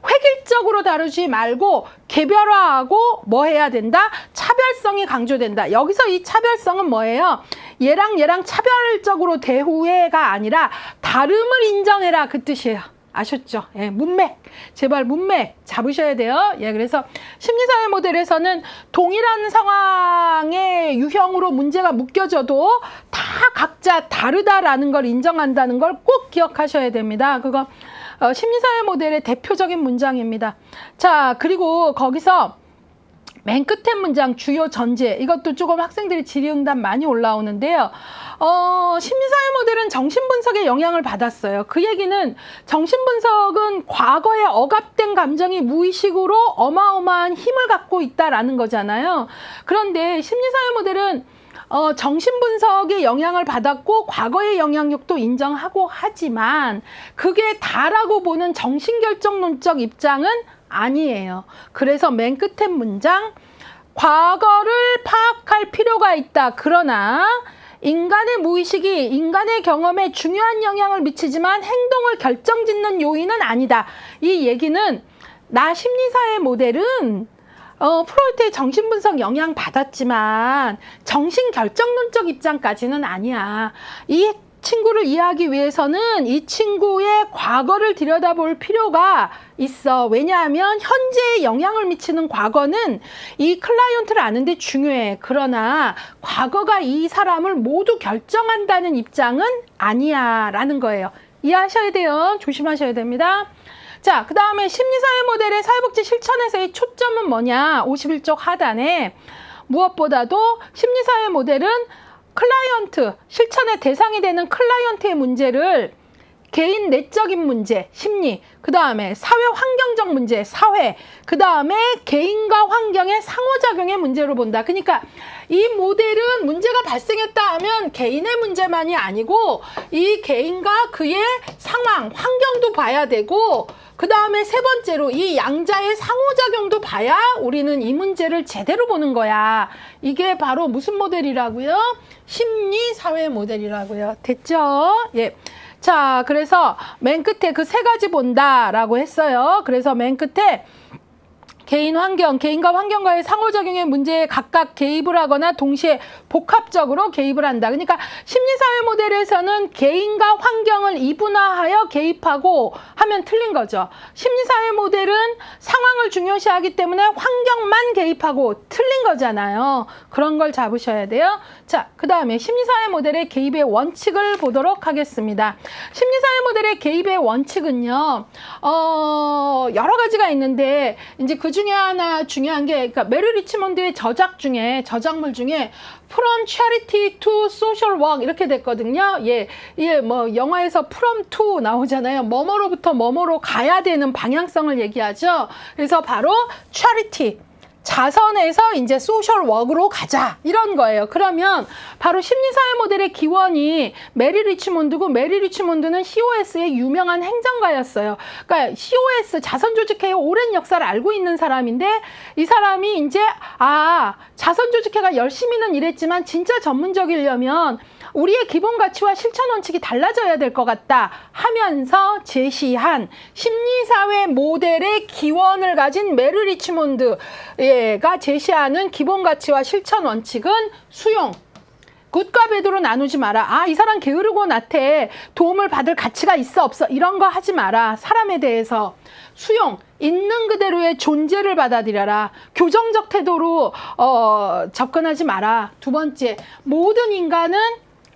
획일적으로 다루지 말고 개별화하고 뭐 해야 된다? 차별성이 강조된다. 여기서 이 차별성은 뭐예요? 얘랑 차별적으로 대우해가 아니라 다름을 인정해라 그 뜻이에요. 아셨죠? 예, 문맥. 제발 문맥 잡으셔야 돼요. 예, 그래서 심리사회 모델에서는 동일한 상황의 유형으로 문제가 묶여져도 다 각자 다르다라는 걸 인정한다는 걸 꼭 기억하셔야 됩니다. 그거 심리사회 모델의 대표적인 문장입니다. 자, 그리고 거기서 맨 끝에 문장 주요 전제, 이것도 조금 학생들이 질의응답 많이 올라오는데요. 심리사회 모델은 정신분석의 영향을 받았어요. 그 얘기는 정신분석은 과거에 억압된 감정이 무의식으로 어마어마한 힘을 갖고 있다라는 거잖아요. 그런데 심리사회 모델은 정신분석의 영향을 받았고 과거의 영향력도 인정하고 하지만 그게 다라고 보는 정신결정론적 입장은 아니에요. 그래서 맨 끝에 문장, 과거를 파악할 필요가 있다. 그러나 인간의 무의식이 인간의 경험에 중요한 영향을 미치지만 행동을 결정짓는 요인은 아니다. 이 얘기는 나 심리사회 모델은 프로이트의 정신분석 영향 받았지만 정신결정론적 입장까지는 아니야. 이 친구를 이해하기 위해서는 이 친구의 과거를 들여다볼 필요가 있어. 왜냐하면 현재에 영향을 미치는 과거는 이 클라이언트를 아는데 중요해. 그러나 과거가 이 사람을 모두 결정한다는 입장은 아니야 라는 거예요. 이해하셔야 돼요. 조심하셔야 됩니다. 자, 그 다음에 심리사회 모델의 사회복지 실천에서의 초점은 뭐냐? 51쪽 하단에 무엇보다도 심리사회 모델은 클라이언트, 실천의 대상이 되는 클라이언트의 문제를 개인 내적인 문제, 심리, 그 다음에 사회 환경적 문제, 사회, 그 다음에 개인과 환경의 상호작용의 문제로 본다. 그러니까 이 모델은 문제가 발생했다 하면 개인의 문제만이 아니고 이 개인과 그의 상황, 환경도 봐야 되고 그 다음에 세 번째로 이 양자의 상호작용도 봐야 우리는 이 문제를 제대로 보는 거야. 이게 바로 무슨 모델이라고요? 심리사회 모델이라고요. 됐죠? 예. 자, 그래서 맨 끝에 그 세 가지 본다라고 했어요. 그래서 맨 끝에 개인 환경, 개인과 환경과의 상호작용의 문제에 각각 개입을 하거나 동시에 복합적으로 개입을 한다. 그러니까 심리사회 모델에서는 개인과 환경을 이분화하여 개입하고 하면 틀린 거죠. 심리사회 모델은 상황을 중요시하기 때문에 환경만 개입하고 틀린 거잖아요. 그런 걸 잡으셔야 돼요. 자, 그 다음에 심리사회 모델의 개입의 원칙을 보도록 하겠습니다. 심리사회 모델의 개입의 원칙은요, 여러 가지가 있는데, 이제 그 중에 하나 중요한 게, 그러니까 메리 리치몬드의 저작물 중에 From Charity to Social Work 이렇게 됐거든요. 예, 영화에서 From to 나오잖아요. 뭐뭐로부터 뭐뭐로 가야 되는 방향성을 얘기하죠. 그래서 바로 Charity. 자선에서 이제 소셜 워크로 가자 이런 거예요. 그러면 바로 심리사회 모델의 기원이 메리 리치몬드고 메리 리치몬드는 COS의 유명한 행정가였어요. 그러니까 COS 자선조직회의 오랜 역사를 알고 있는 사람인데 이 사람이 이제 자선조직회가 열심히는 일했지만 진짜 전문적이려면 우리의 기본 가치와 실천 원칙이 달라져야 될 것 같다 하면서 제시한 심리사회 모델의 기원을 가진 메리 리치몬드가 제시하는 기본 가치와 실천 원칙은 수용, 굿과 배드로 나누지 마라. 이 사람 게으르고 나한테 도움을 받을 가치가 있어 없어 이런 거 하지 마라. 사람에 대해서 수용, 있는 그대로의 존재를 받아들여라. 교정적 태도로 접근하지 마라. 두 번째, 모든 인간은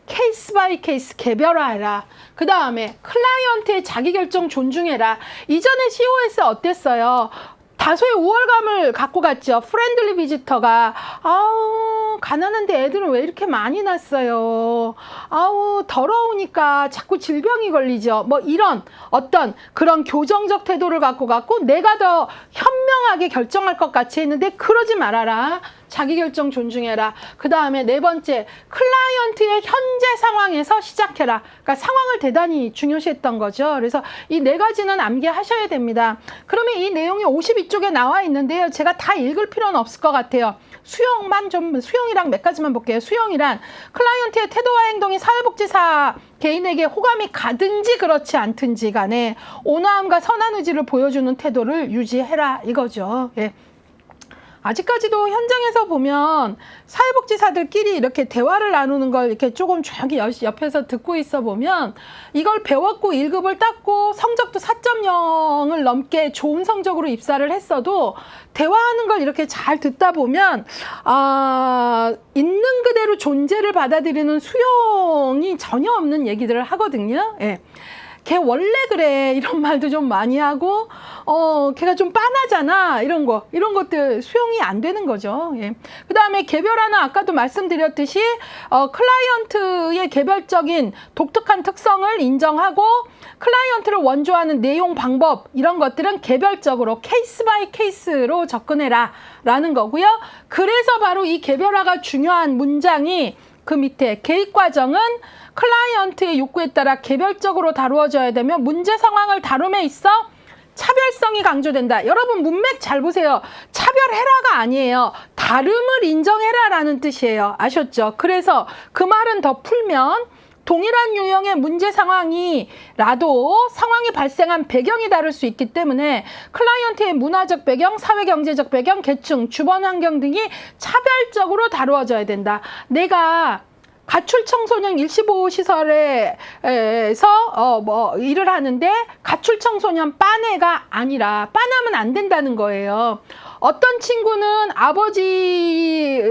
케이스 바이 케이스 개별화해라. 그 다음에 클라이언트의 자기결정 존중해라. 이전에 COS 어땠어요? 다소의 우월감을 갖고 갔죠. 프렌들리 비지터가 아우 가난한데 애들은 왜 이렇게 많이 낳았어요. 아우 더러우니까 자꾸 질병이 걸리죠. 뭐 이런 어떤 그런 교정적 태도를 갖고 갔고 내가 더 현명하게 결정할 것 같이 했는데 그러지 말아라. 자기결정 존중해라. 그 다음에 네 번째, 클라이언트의 현재 상황에서 시작해라. 그러니까 상황을 대단히 중요시했던 거죠. 그래서 이 네 가지는 암기하셔야 됩니다. 그러면 이 내용이 52쪽에 나와 있는데요. 제가 다 읽을 필요는 없을 것 같아요. 수용이랑 몇 가지만 볼게요. 수용이란 클라이언트의 태도와 행동이 사회복지사 개인에게 호감이 가든지 그렇지 않든지 간에 온화함과 선한 의지를 보여주는 태도를 유지해라 이거죠. 예. 아직까지도 현장에서 보면 사회복지사들끼리 이렇게 대화를 나누는 걸 이렇게 조금 조용히 옆에서 듣고 있어 보면 이걸 배웠고 1급을 땄고 성적도 4.0을 넘게 좋은 성적으로 입사를 했어도 대화하는 걸 이렇게 잘 듣다 보면 있는 그대로 존재를 받아들이는 수용이 전혀 없는 얘기들을 하거든요. 예. 걔 원래 그래 이런 말도 좀 많이 하고 걔가 좀 빤하잖아 이런 것들 수용이 안 되는 거죠. 예. 그 다음에 개별화는 아까도 말씀드렸듯이 클라이언트의 개별적인 독특한 특성을 인정하고 클라이언트를 원조하는 내용 방법 이런 것들은 개별적으로 케이스 바이 케이스로 접근해라 라는 거고요. 그래서 바로 이 개별화가 중요한 문장이 그 밑에 개입 과정은 클라이언트의 욕구에 따라 개별적으로 다루어져야 되며 문제 상황을 다룸에 있어 차별성이 강조된다. 여러분 문맥 잘 보세요. 차별해라가 아니에요. 다름을 인정해라라는 뜻이에요. 아셨죠? 그래서 그 말은 더 풀면 동일한 유형의 문제 상황이라도 상황이 발생한 배경이 다를 수 있기 때문에 클라이언트의 문화적 배경, 사회경제적 배경, 계층, 주변 환경 등이 차별적으로 다루어져야 된다. 내가 가출 청소년 일시보호 시설에서 일을 하는데 가출 청소년 빤애가 아니라 빤하면 안 된다는 거예요. 어떤 친구는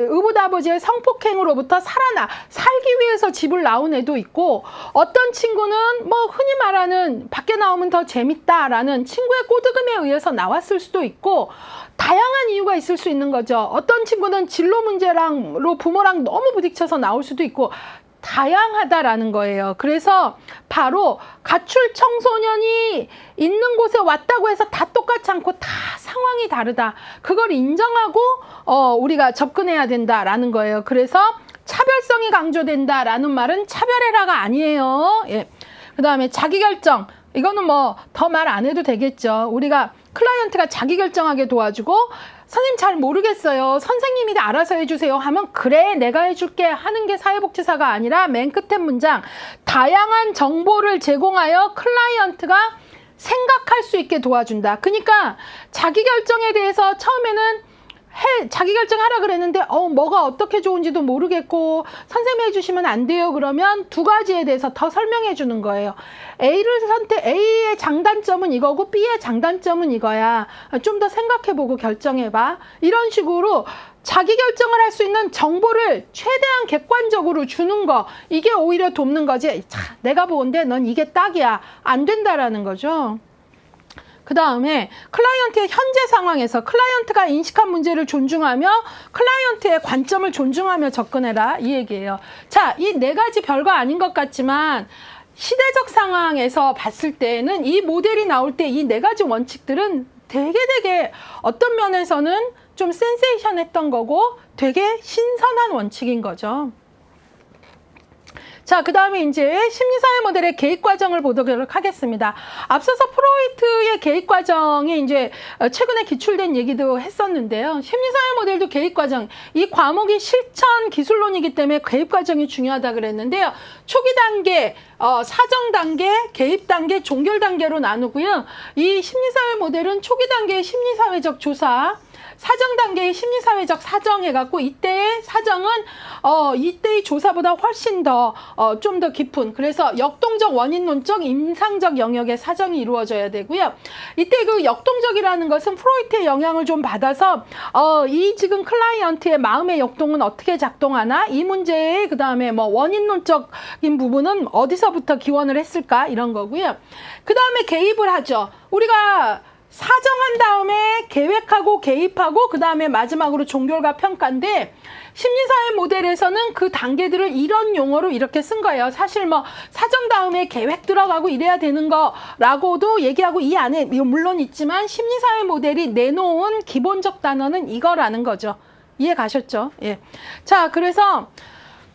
의붓아버지의 성폭행으로부터 살기 위해서 집을 나온 애도 있고 어떤 친구는 뭐 흔히 말하는 밖에 나오면 더 재밌다라는 친구의 꼬드김에 의해서 나왔을 수도 있고 다양한 이유가 있을 수 있는 거죠. 어떤 친구는 진로 문제로 부모랑 너무 부딪혀서 나올 수도 있고 다양하다라는 거예요. 그래서 바로 가출 청소년이 있는 곳에 왔다고 해서 다 똑같지 않고 다 상황이 다르다. 그걸 인정하고 우리가 접근해야 된다라는 거예요. 그래서 차별성이 강조된다라는 말은 차별해라가 아니에요. 예. 그 다음에 자기결정. 이거는 뭐 더 말 안 해도 되겠죠. 우리가 클라이언트가 자기결정하게 도와주고 선생님 잘 모르겠어요. 선생님이 알아서 해주세요 하면 그래 내가 해줄게 하는 게 사회복지사가 아니라 맨 끝에 문장 다양한 정보를 제공하여 클라이언트가 생각할 수 있게 도와준다. 그러니까 자기결정에 대해서 처음에는 자기결정하라 그랬는데 뭐가 어떻게 좋은지도 모르겠고 선생님이 해주시면 안 돼요. 그러면 두 가지에 대해서 더 설명해 주는 거예요. A의 장단점은 이거고 B의 장단점은 이거야. 좀 더 생각해보고 결정해봐. 이런 식으로 자기결정을 할 수 있는 정보를 최대한 객관적으로 주는 거 이게 오히려 돕는 거지. 내가 보건데 넌 이게 딱이야. 안 된다라는 거죠. 그 다음에 클라이언트의 현재 상황에서 클라이언트가 인식한 문제를 존중하며 클라이언트의 관점을 존중하며 접근해라 이 얘기예요. 자, 이 네 가지 별거 아닌 것 같지만 시대적 상황에서 봤을 때는 이 모델이 나올 때 이 네 가지 원칙들은 되게 어떤 면에서는 좀 센세이션했던 거고 되게 신선한 원칙인 거죠. 자, 그 다음에 이제 심리사회 모델의 개입 과정을 보도록 하겠습니다. 앞서서 프로이트의 개입 과정이 이제 최근에 기출된 얘기도 했었는데요. 심리사회 모델도 개입 과정, 이 과목이 실천 기술론이기 때문에 개입 과정이 중요하다 그랬는데요. 초기 단계, 사정 단계, 개입 단계, 종결 단계로 나누고요. 이 심리사회 모델은 초기 단계의 심리사회적 조사, 사정 단계의 심리사회적 사정 해갖고 이때의 사정은 이때의 조사보다 훨씬 더 좀 더 깊은, 그래서 역동적 원인론적 임상적 영역의 사정이 이루어져야 되고요. 이때 그 역동적이라는 것은 프로이트의 영향을 좀 받아서 이 지금 클라이언트의 마음의 역동은 어떻게 작동하나, 이 문제의 그 다음에 뭐 원인론적인 부분은 어디서부터 기원을 했을까, 이런 거고요. 그 다음에 개입을 하죠. 우리가 사정한 다음에 계획하고 개입하고 그 다음에 마지막으로 종결과 평가인데, 심리사회 모델에서는 그 단계들을 이런 용어로 이렇게 쓴 거예요. 사실 뭐 사정 다음에 계획 들어가고 이래야 되는 거라고도 얘기하고 이 안에 물론 있지만, 심리사회 모델이 내놓은 기본적 단어는 이거라는 거죠. 이해 가셨죠? 예. 자, 그래서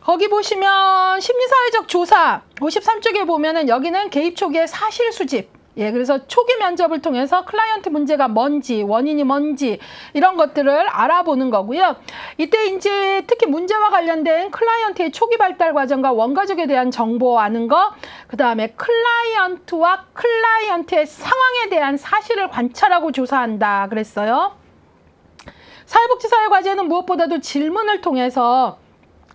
거기 보시면 심리사회적 조사 53쪽에 보면은 여기는 개입 초기의 사실 수집, 예, 그래서 초기 면접을 통해서 클라이언트 문제가 뭔지, 원인이 뭔지 이런 것들을 알아보는 거고요. 이때 이제 특히 문제와 관련된 클라이언트의 초기 발달 과정과 원가족에 대한 정보 아는 거, 그 다음에 클라이언트와 클라이언트의 상황에 대한 사실을 관찰하고 조사한다 그랬어요. 사회복지사회 과제는 무엇보다도 질문을 통해서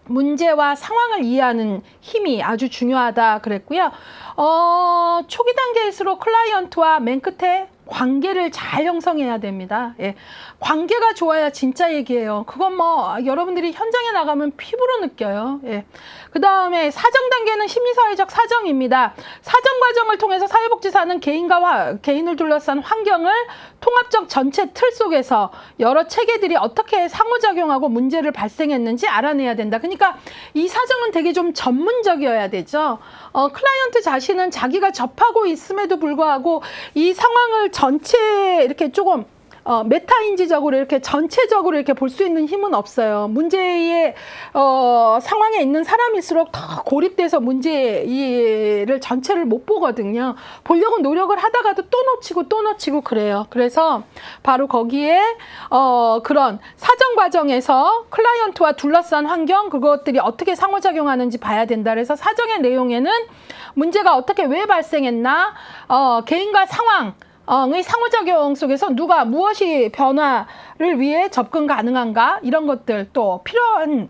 문제와 상황을 이해하는 힘이 아주 중요하다 그랬고요. 초기 단계일수록 클라이언트와 맨 끝에 관계를 잘 형성해야 됩니다. 예. 관계가 좋아야 진짜 얘기예요. 그건 뭐 여러분들이 현장에 나가면 피부로 느껴요. 예. 그 다음에 사정 단계는 심리사회적 사정입니다. 사정 과정을 통해서 사회복지사는 개인을 둘러싼 환경을 통합적 전체 틀 속에서 여러 체계들이 어떻게 상호작용하고 문제를 발생했는지 알아내야 된다. 그러니까 이 사정은 되게 좀 전문적이어야 되죠. 클라이언트 자신은 자기가 접하고 있음에도 불구하고 이 상황을 전체 이렇게 조금 메타인지적으로 이렇게 전체적으로 이렇게 볼 수 있는 힘은 없어요. 문제의 상황에 있는 사람일수록 더 고립돼서 문제를 전체를 못 보거든요. 보려고 노력을 하다가도 또 놓치고 그래요. 그래서 바로 거기에 그런 사정 과정에서 클라이언트와 둘러싼 환경, 그것들이 어떻게 상호작용하는지 봐야 된다. 그래서 사정의 내용에는 문제가 어떻게 왜 발생했나, 개인과 상황 의 상호작용 속에서 누가 무엇이 변화를 위해 접근 가능한가, 이런 것들, 또 필요한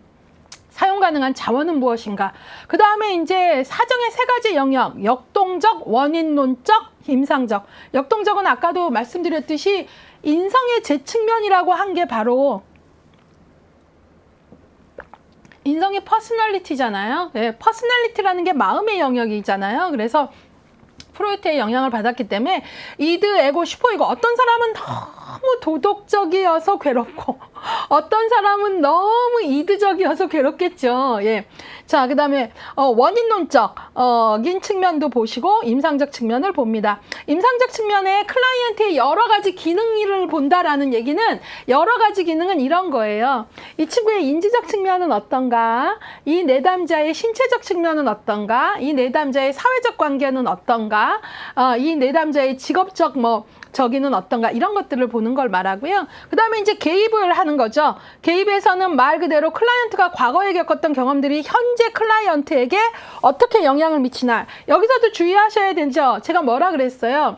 사용 가능한 자원은 무엇인가. 그 다음에 이제 사정의 세 가지 영역, 역동적, 원인론적, 임상적. 역동적은 아까도 말씀드렸듯이 인성의 제 측면이라고 한 게 바로 인성의 퍼스널리티잖아요. 네, 퍼스널리티라는 게 마음의 영역이잖아요. 그래서 프로이트의 영향을 받았기 때문에 이드, 에고, 슈퍼이고, 어떤 사람은 너무 도덕적이어서 괴롭고 어떤 사람은 너무 이드적이어서 괴롭겠죠. 예. 자, 그 다음에 원인론적인 측면도 보시고 임상적 측면을 봅니다. 임상적 측면에 클라이언트의 여러 가지 기능을 본다라는 얘기는, 여러 가지 기능은 이런 거예요. 이 친구의 인지적 측면은 어떤가, 이 내담자의 신체적 측면은 어떤가, 이 내담자의 사회적 관계는 어떤가, 이 내담자의 직업적 저기는 어떤가, 이런 것들을 보는 걸 말하고요. 그 다음에 이제 개입을 하는 거죠. 개입에서는 말 그대로 클라이언트가 과거에 겪었던 경험들이 현재 클라이언트에게 어떻게 영향을 미치나. 여기서도 주의하셔야 되죠. 제가 뭐라 그랬어요?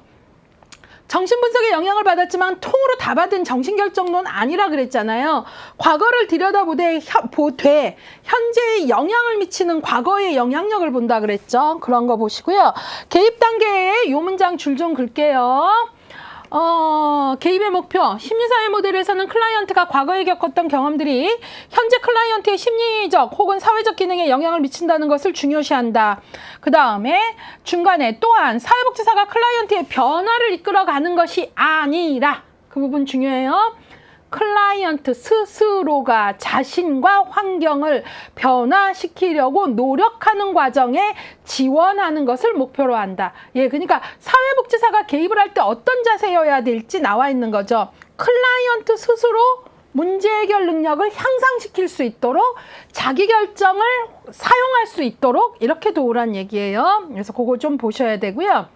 정신분석에 영향을 받았지만 통으로 다 받은 정신결정론은 아니라 그랬잖아요. 과거를 들여다보되 현재의 영향을 미치는 과거의 영향력을 본다 그랬죠. 그런 거 보시고요. 개입 단계에 요 문장 줄 좀 글게요. 개입의 목표. 심리사회 모델에서는 클라이언트가 과거에 겪었던 경험들이 현재 클라이언트의 심리적 혹은 사회적 기능에 영향을 미친다는 것을 중요시한다. 그 다음에 중간에 또한 사회복지사가 클라이언트의 변화를 이끌어가는 것이 아니라, 그 부분 중요해요. 클라이언트 스스로가 자신과 환경을 변화시키려고 노력하는 과정에 지원하는 것을 목표로 한다. 예, 그러니까 사회복지사가 개입을 할 때 어떤 자세여야 될지 나와 있는 거죠. 클라이언트 스스로 문제 해결 능력을 향상시킬 수 있도록, 자기 결정을 사용할 수 있도록 이렇게 도우란 얘기예요. 그래서 그거 좀 보셔야 되고요.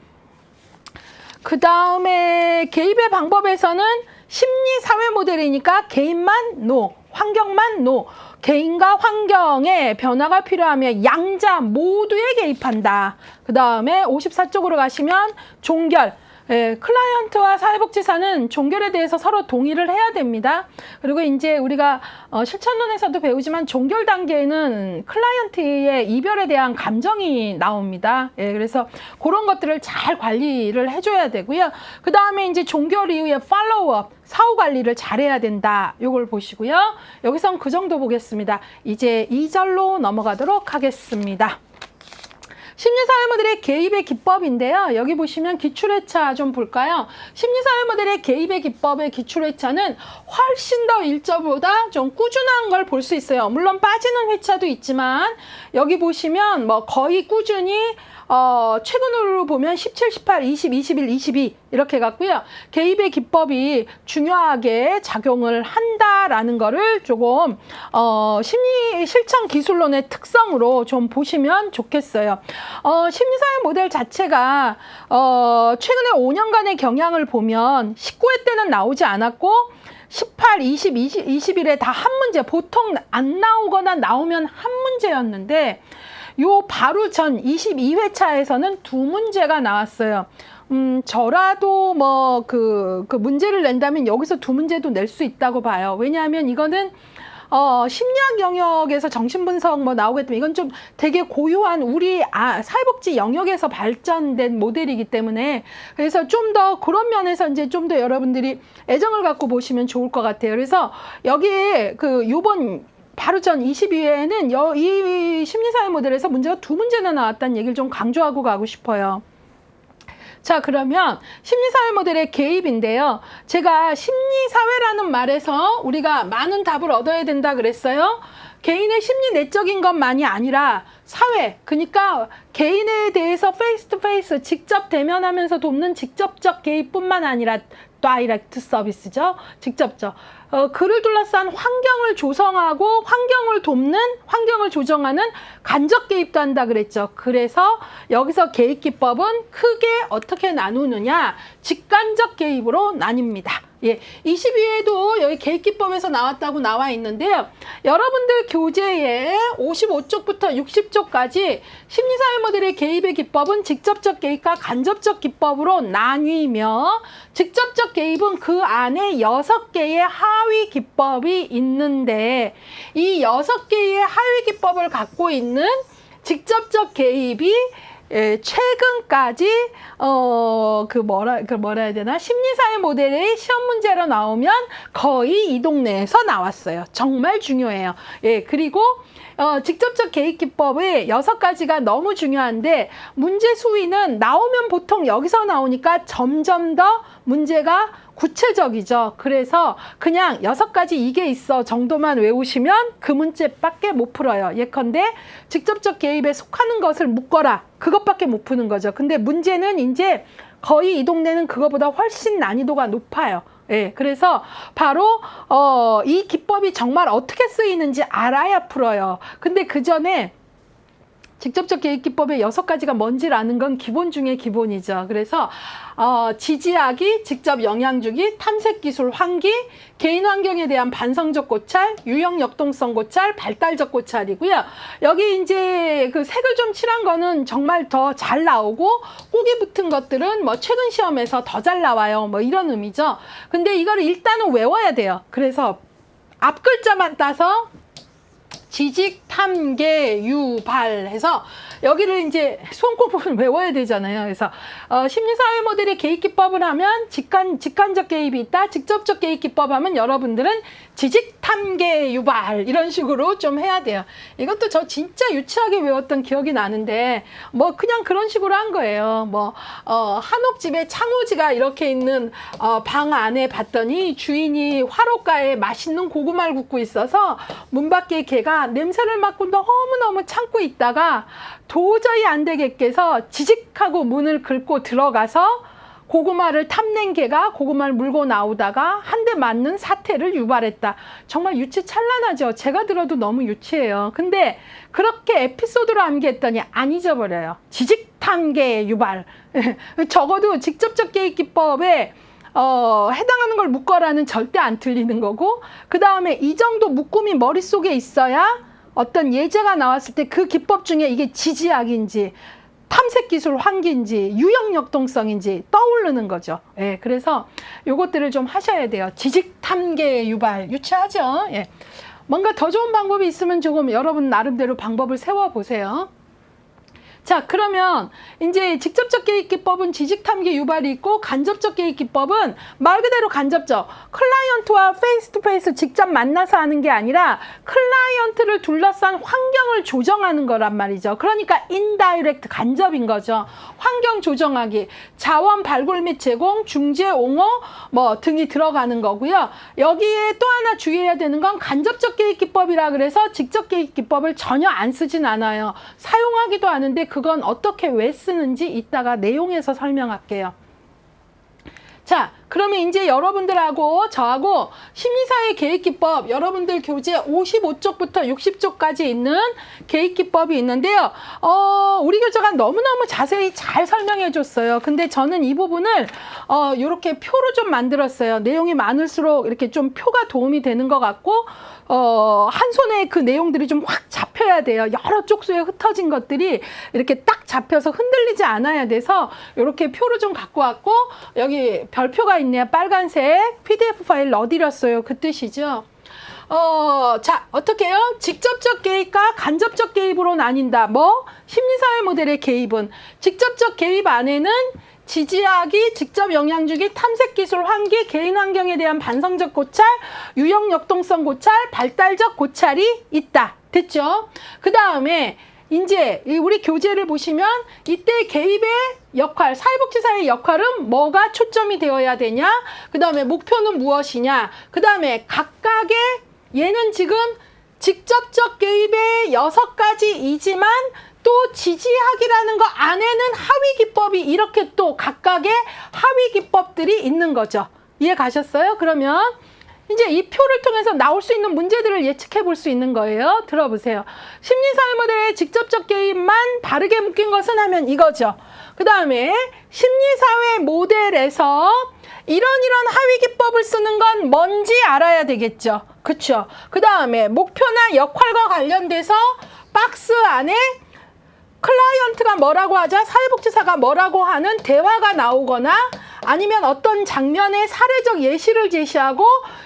그 다음에 개입의 방법에서는 심리사회 모델이니까 개인만 노, 환경만 노. 개인과 환경에 변화가 필요하면 양자 모두에 개입한다. 그 다음에 54쪽으로 가시면 종결. 예, 클라이언트와 사회복지사는 종결에 대해서 서로 동의를 해야 됩니다. 그리고 이제 우리가 실천론에서도 배우지만 종결 단계에는 클라이언트의 이별에 대한 감정이 나옵니다. 예, 그래서 그런 것들을 잘 관리를 해줘야 되고요. 그 다음에 이제 종결 이후에 팔로우업, 사후 관리를 잘해야 된다. 요걸 보시고요. 여기선 그 정도 보겠습니다. 이제 2절로 넘어가도록 하겠습니다. 심리사회 모델의 개입의 기법인데요. 여기 보시면 기출회차 좀 볼까요? 심리사회 모델의 개입의 기법의 기출회차는 훨씬 더 일저보다 좀 꾸준한 걸 볼 수 있어요. 물론 빠지는 회차도 있지만 여기 보시면 뭐 거의 꾸준히 최근으로 보면 17, 18, 20, 21, 22 이렇게 갔고요. 개입의 기법이 중요하게 작용을 한다라는 거를 조금 심리 실천 기술론의 특성으로 좀 보시면 좋겠어요. 심리사회 모델 자체가 최근에 5년간의 경향을 보면 19회 때는 나오지 않았고 18, 20, 21에 다 한 문제, 보통 안 나오거나 나오면 한 문제였는데 요 바로 전 22회차에서는 두 문제가 나왔어요. 저라도 뭐 그 문제를 낸다면 여기서 두 문제도 낼 수 있다고 봐요. 왜냐하면 이거는 심리학 영역에서 정신분석 뭐 나오겠지만 이건 좀 되게 고유한 우리 사회복지 영역에서 발전된 모델이기 때문에 그래서 좀 더 그런 면에서 이제 좀 더 여러분들이 애정을 갖고 보시면 좋을 것 같아요. 그래서 여기에 요번 바로 전 22회에는 이 심리사회 모델에서 문제가 두 문제나 나왔다는 얘기를 좀 강조하고 가고 싶어요. 자, 그러면 심리사회 모델의 개입인데요. 제가 심리사회라는 말에서 우리가 많은 답을 얻어야 된다 그랬어요. 개인의 심리 내적인 것만이 아니라 사회, 그러니까 개인에 대해서 페이스 투 페이스 직접 대면하면서 돕는 직접적 개입뿐만 아니라 다이렉트 서비스죠. 직접적. 그를 둘러싼 환경을 조성하고 환경을 돕는, 환경을 조정하는 간접 개입도 한다 그랬죠. 그래서 여기서 개입 기법은 크게 어떻게 나누느냐? 직간접 개입으로 나뉩니다. 예, 22회도 여기 개입 기법에서 나왔다고 나와 있는데요. 여러분들 교재에 55쪽부터 60쪽까지 심리사회 모델의 개입의 기법은 직접적 개입과 간접적 기법으로 나뉘며 직접적 개입은 그 안에 6개의 하위 기법이 있는데 이 6개의 하위 기법을 갖고 있는 직접적 개입이 최근까지 뭐라 해야 되나 심리사회 모델의 시험 문제로 나오면 거의 이 동네에서 나왔어요. 정말 중요해요. 예, 그리고 직접적 개입 기법의 6가지가 너무 중요한데 문제 수위는 나오면 보통 여기서 나오니까 점점 더 문제가 구체적이죠. 그래서 그냥 6가지 이게 있어 정도만 외우시면 그 문제밖에 못 풀어요. 예컨대 직접적 개입에 속하는 것을 묶어라. 그것밖에 못 푸는 거죠. 근데 문제는 이제 거의 이 동네는 그거보다 훨씬 난이도가 높아요. 예, 그래서 바로 이 기법이 정말 어떻게 쓰이는지 알아야 풀어요. 근데 그 전에 직접적 개입 기법의 6가지가 뭔지를 아는 건 기본 중에 기본이죠. 그래서 지지하기, 직접 영향 주기, 탐색 기술 환기, 개인 환경에 대한 반성적 고찰, 유형 역동성 고찰, 발달적 고찰이고요. 여기 이제 그 색을 좀 칠한 거는 정말 더 잘 나오고 꼭이 붙은 것들은 뭐 최근 시험에서 더 잘 나와요. 뭐 이런 의미죠. 근데 이거를 일단은 외워야 돼요. 그래서 앞 글자만 따서 지직, 탐계, 유발 해서 여기를 이제 수험공부를 외워야 되잖아요. 그래서 심리사회 모델의 개입 기법을 하면 직간적 개입이 있다. 직접적 개입 기법 하면 여러분들은 지직, 탐계, 유발 이런 식으로 좀 해야 돼요. 이것도 저 진짜 유치하게 외웠던 기억이 나는데 뭐 그냥 그런 식으로 한 거예요. 뭐 한옥집에 창호지가 이렇게 있는 방 안에 봤더니 주인이 화롯가에 맛있는 고구마를 굽고 있어서 문 밖에 개가 냄새를 맡고 너무너무 참고 있다가 도저히 안 되겠게서 지직하고 문을 긁고 들어가서 고구마를 탐낸 개가 고구마를 물고 나오다가 한 대 맞는 사태를 유발했다. 정말 유치 찬란하죠. 제가 들어도 너무 유치해요. 근데 그렇게 에피소드로 암기했더니 안 잊어버려요. 지직, 탐계, 유발. 적어도 직접적 개입 기법에 해당하는 걸 묶어라는 절대 안 틀리는 거고 그 다음에 이 정도 묶음이 머릿속에 있어야 어떤 예제가 나왔을 때 그 기법 중에 이게 지지학인지 탐색 기술 환기인지 유형 역동성인지 떠오르는 거죠. 예, 그래서 요것들을 좀 하셔야 돼요. 지식 탐계 유발 유치하죠. 예. 뭔가 더 좋은 방법이 있으면 조금 여러분 나름대로 방법을 세워 보세요. 자, 그러면 이제 직접적 개입 기법은 지식 탐기 유발이 있고, 간접적 개입 기법은 말 그대로 간접적. 클라이언트와 페이스 투 페이스 직접 만나서 하는 게 아니라 클라이언트를 둘러싼 환경을 조정하는 거란 말이죠. 그러니까 인다이렉트 간접인 거죠. 환경 조정하기, 자원 발굴 및 제공, 중재, 옹호 뭐 등이 들어가는 거고요. 여기에 또 하나 주의해야 되는 건 간접적 개입 기법이라 그래서 직접 개입 기법을 전혀 안 쓰진 않아요. 사용하기도 하는데 그건 어떻게 왜 쓰는지 이따가 내용에서 설명할게요. 자, 그러면 이제 여러분들하고 저하고 심리사회 개입기법, 여러분들 교재 55쪽부터 60쪽까지 있는 개입기법이 있는데요. 우리 교재가 너무너무 자세히 잘 설명해 줬어요. 근데 저는 이 부분을 이렇게 표로 좀 만들었어요. 내용이 많을수록 이렇게 좀 표가 도움이 되는 것 같고, 한 손에 그 내용들이 좀 확 잡혀야 돼요. 여러 쪽수에 흩어진 것들이 이렇게 딱 잡혀서 흔들리지 않아야 돼서 이렇게 표를 좀 갖고 왔고, 여기 별표가 있네요. 빨간색 PDF 파일 넣어드렸어요. 그 뜻이죠. 자, 어떻게 해요? 직접적 개입과 간접적 개입으로 나뉜다. 뭐? 심리사회 모델의 개입은 직접적 개입 안에는 지지하기, 직접 영향 주기, 탐색 기술 환기, 개인 환경에 대한 반성적 고찰, 유형 역동성 고찰, 발달적 고찰이 있다. 됐죠? 그 다음에 이제 우리 교재를 보시면 이때 개입의 역할, 사회복지사의 역할은 뭐가 초점이 되어야 되냐? 그 다음에 목표는 무엇이냐? 그 다음에 각각의, 얘는 지금 직접적 개입의 6가지이지만 또 지지하기라는 거 안에는 하위 기법이 이렇게 또 각각의 하위 기법들이 있는 거죠. 이해 가셨어요? 그러면 이제 이 표를 통해서 나올 수 있는 문제들을 예측해 볼 수 있는 거예요. 들어보세요. 심리사회 모델의 직접적 개입만 바르게 묶인 것은 하면 이거죠. 그 다음에 심리사회 모델에서 이런 하위 기법을 쓰는 건 뭔지 알아야 되겠죠. 그쵸? 그 다음에 목표나 역할과 관련돼서 박스 안에 클라이언트가 뭐라고 하자, 사회복지사가 뭐라고 하는 대화가 나오거나 아니면 어떤 장면의 사례적 예시를 제시하고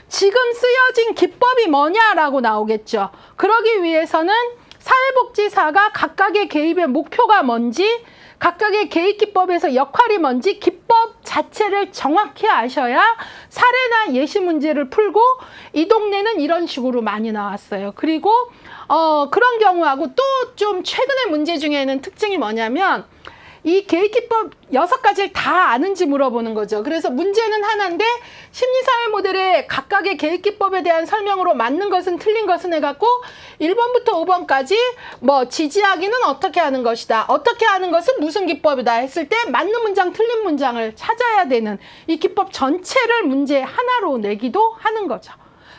지금 쓰여진 기법이 뭐냐라고 나오겠죠. 그러기 위해서는 사회복지사가 각각의 개입의 목표가 뭔지, 각각의 개입 기법에서 역할이 뭔지 기법 자체를 정확히 아셔야 사례나 예시 문제를 풀고 이 동네는 이런 식으로 많이 나왔어요. 그리고 그런 경우하고 또 좀 최근의 문제 중에는 특징이 뭐냐면 이 개입기법 6가지를 다 아는지 물어보는 거죠. 그래서 문제는 하나인데 심리사회 모델의 각각의 개입기법에 대한 설명으로 맞는 것은 틀린 것은 해갖고 1번부터 5번까지 뭐 지지하기는 어떻게 하는 것이다, 어떻게 하는 것은 무슨 기법이다 했을 때 맞는 문장 틀린 문장을 찾아야 되는 이 기법 전체를 문제 하나로 내기도 하는 거죠.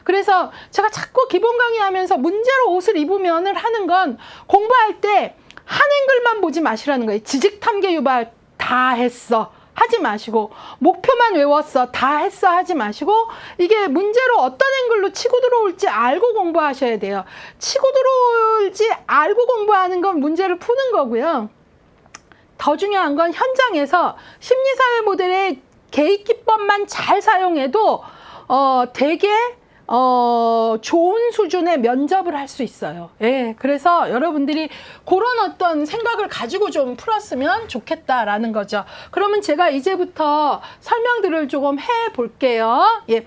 그래서 제가 자꾸 기본 강의하면서 문제로 옷을 입으면을 하는 건 공부할 때 한 앵글만 보지 마시라는 거예요. 지식 탐계 유발 다 했어 하지 마시고, 목표만 외웠어 다 했어 하지 마시고, 이게 문제로 어떤 앵글로 치고 들어올지 알고 공부하셔야 돼요. 치고 들어올지 알고 공부하는 건 문제를 푸는 거고요. 더 중요한 건 현장에서 심리사회 모델의 개입 기법만 잘 사용해도 되게 좋은 수준의 면접을 할 수 있어요. 예, 그래서 여러분들이 그런 어떤 생각을 가지고 좀 풀었으면 좋겠다라는 거죠. 그러면 제가 이제부터 설명들을 조금 해 볼게요. 예,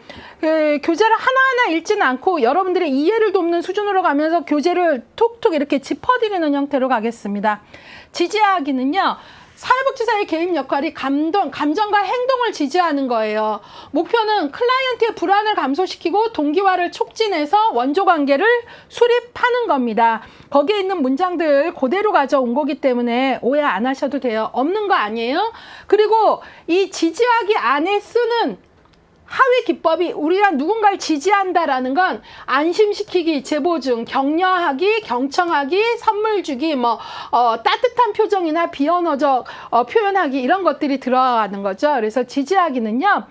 교재를 하나하나 읽지는 않고 여러분들의 이해를 돕는 수준으로 가면서 교재를 톡톡 이렇게 짚어드리는 형태로 가겠습니다. 지지하기는요, 사회복지사의 개입 역할이 감정과 행동을 지지하는 거예요. 목표는 클라이언트의 불안을 감소시키고 동기화를 촉진해서 원조관계를 수립하는 겁니다. 거기에 있는 문장들 그대로 가져온 거기 때문에 오해 안 하셔도 돼요. 없는 거 아니에요. 그리고 이 지지하기 안에 쓰는 하위 기법이 우리가 누군가를 지지한다라는 건 안심시키기, 제보중, 격려하기, 경청하기, 선물 주기, 따뜻한 표정이나 비언어적 표현하기 이런 것들이 들어가는 거죠. 그래서 지지하기는요,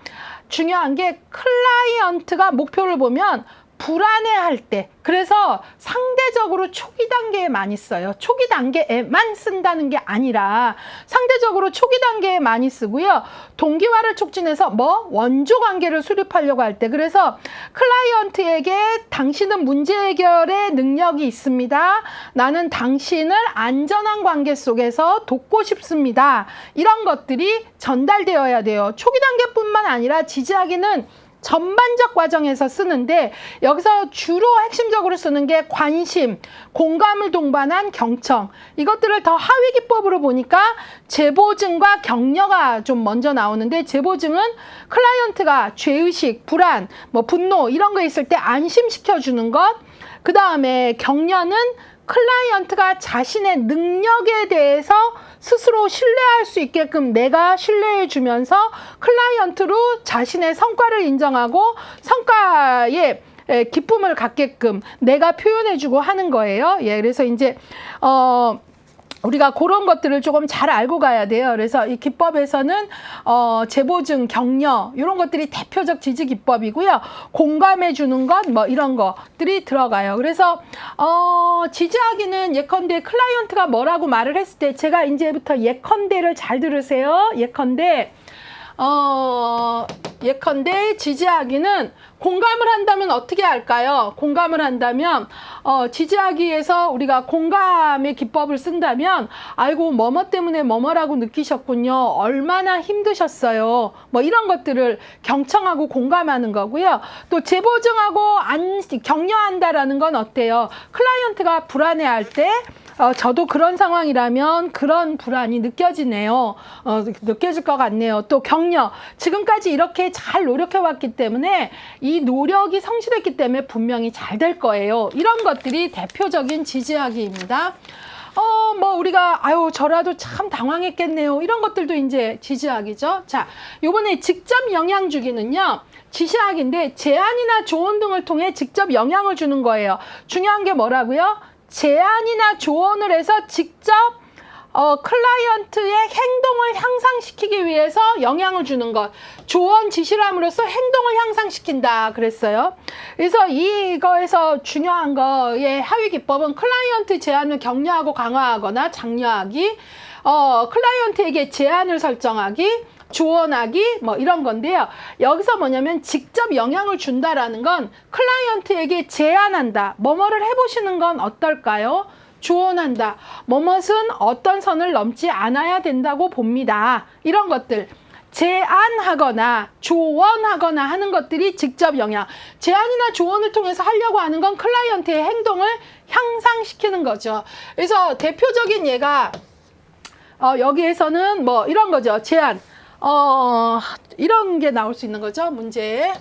중요한 게 클라이언트가 목표를 보면 불안해할 때, 그래서 상대적으로 초기 단계에 많이 써요. 초기 단계에만 쓴다는 게 아니라 상대적으로 초기 단계에 많이 쓰고요. 동기화를 촉진해서 원조 관계를 수립하려고 할 때, 그래서 클라이언트에게 당신은 문제 해결의 능력이 있습니다. 나는 당신을 안전한 관계 속에서 돕고 싶습니다. 이런 것들이 전달되어야 돼요. 초기 단계뿐만 아니라 지지하기는 전반적 과정에서 쓰는데, 여기서 주로 핵심적으로 쓰는 게 관심, 공감을 동반한 경청, 이것들을 더 하위 기법으로 보니까 제보증과 격려가 좀 먼저 나오는데, 제보증은 클라이언트가 죄의식, 불안, 분노 이런 거 있을 때 안심시켜 주는 것, 그 다음에 격려는 클라이언트가 자신의 능력에 대해서 스스로 신뢰할 수 있게끔 내가 신뢰해 주면서 클라이언트로 자신의 성과를 인정하고 성과에 기쁨을 갖게끔 내가 표현해 주고 하는 거예요. 예, 그래서 이제 우리가 그런 것들을 조금 잘 알고 가야 돼요. 그래서 이 기법에서는 제보증, 격려 이런 것들이 대표적 지지 기법이고요. 공감해 주는 것 이런 것들이 들어가요. 그래서 지지하기는 예컨대 클라이언트가 뭐라고 말을 했을 때, 제가 이제부터 예컨대를 잘 들으세요. 예컨대 지지하기는 공감을 한다면 어떻게 할까요? 공감을 한다면 지지하기에서 우리가 공감의 기법을 쓴다면, 아이고 뭐뭐 때문에 뭐뭐라고 느끼셨군요. 얼마나 힘드셨어요. 이런 것들을 경청하고 공감하는 거고요. 또 제보증하고 격려한다라는 건 어때요? 클라이언트가 불안해할 때 저도 그런 상황이라면 그런 불안이 느껴지네요. 느껴질 것 같네요. 또 격려. 지금까지 이렇게 잘 노력해왔기 때문에 이 노력이 성실했기 때문에 분명히 잘 될 거예요. 이런 것들이 대표적인 지지하기입니다. 우리가 저라도 참 당황했겠네요. 이런 것들도 이제 지지하기죠. 자, 요번에 직접 영향 주기는요. 지시하기인데 제안이나 조언 등을 통해 직접 영향을 주는 거예요. 중요한 게 뭐라고요? 제안이나 조언을 해서 직접 클라이언트의 행동을 향상시키기 위해서 영향을 주는 것. 조언, 지시를 함으로써 행동을 향상시킨다 그랬어요. 그래서 이거에서 중요한 거의 하위 기법은 클라이언트 제안을 격려하고 강화하거나 장려하기, 클라이언트에게 제안을 설정하기, 조언하기 이런 건데요. 여기서 뭐냐면 직접 영향을 준다라는 건 클라이언트에게 제안한다. 뭐뭐를 해보시는 건 어떨까요? 조언한다. 뭐뭇은 어떤 선을 넘지 않아야 된다고 봅니다. 이런 것들. 제안하거나 조언하거나 하는 것들이 직접 영향. 제안이나 조언을 통해서 하려고 하는 건 클라이언트의 행동을 향상시키는 거죠. 그래서 대표적인 예가 여기에서는 이런 거죠. 제안. 이런 게 나올 수 있는 거죠. 문제에.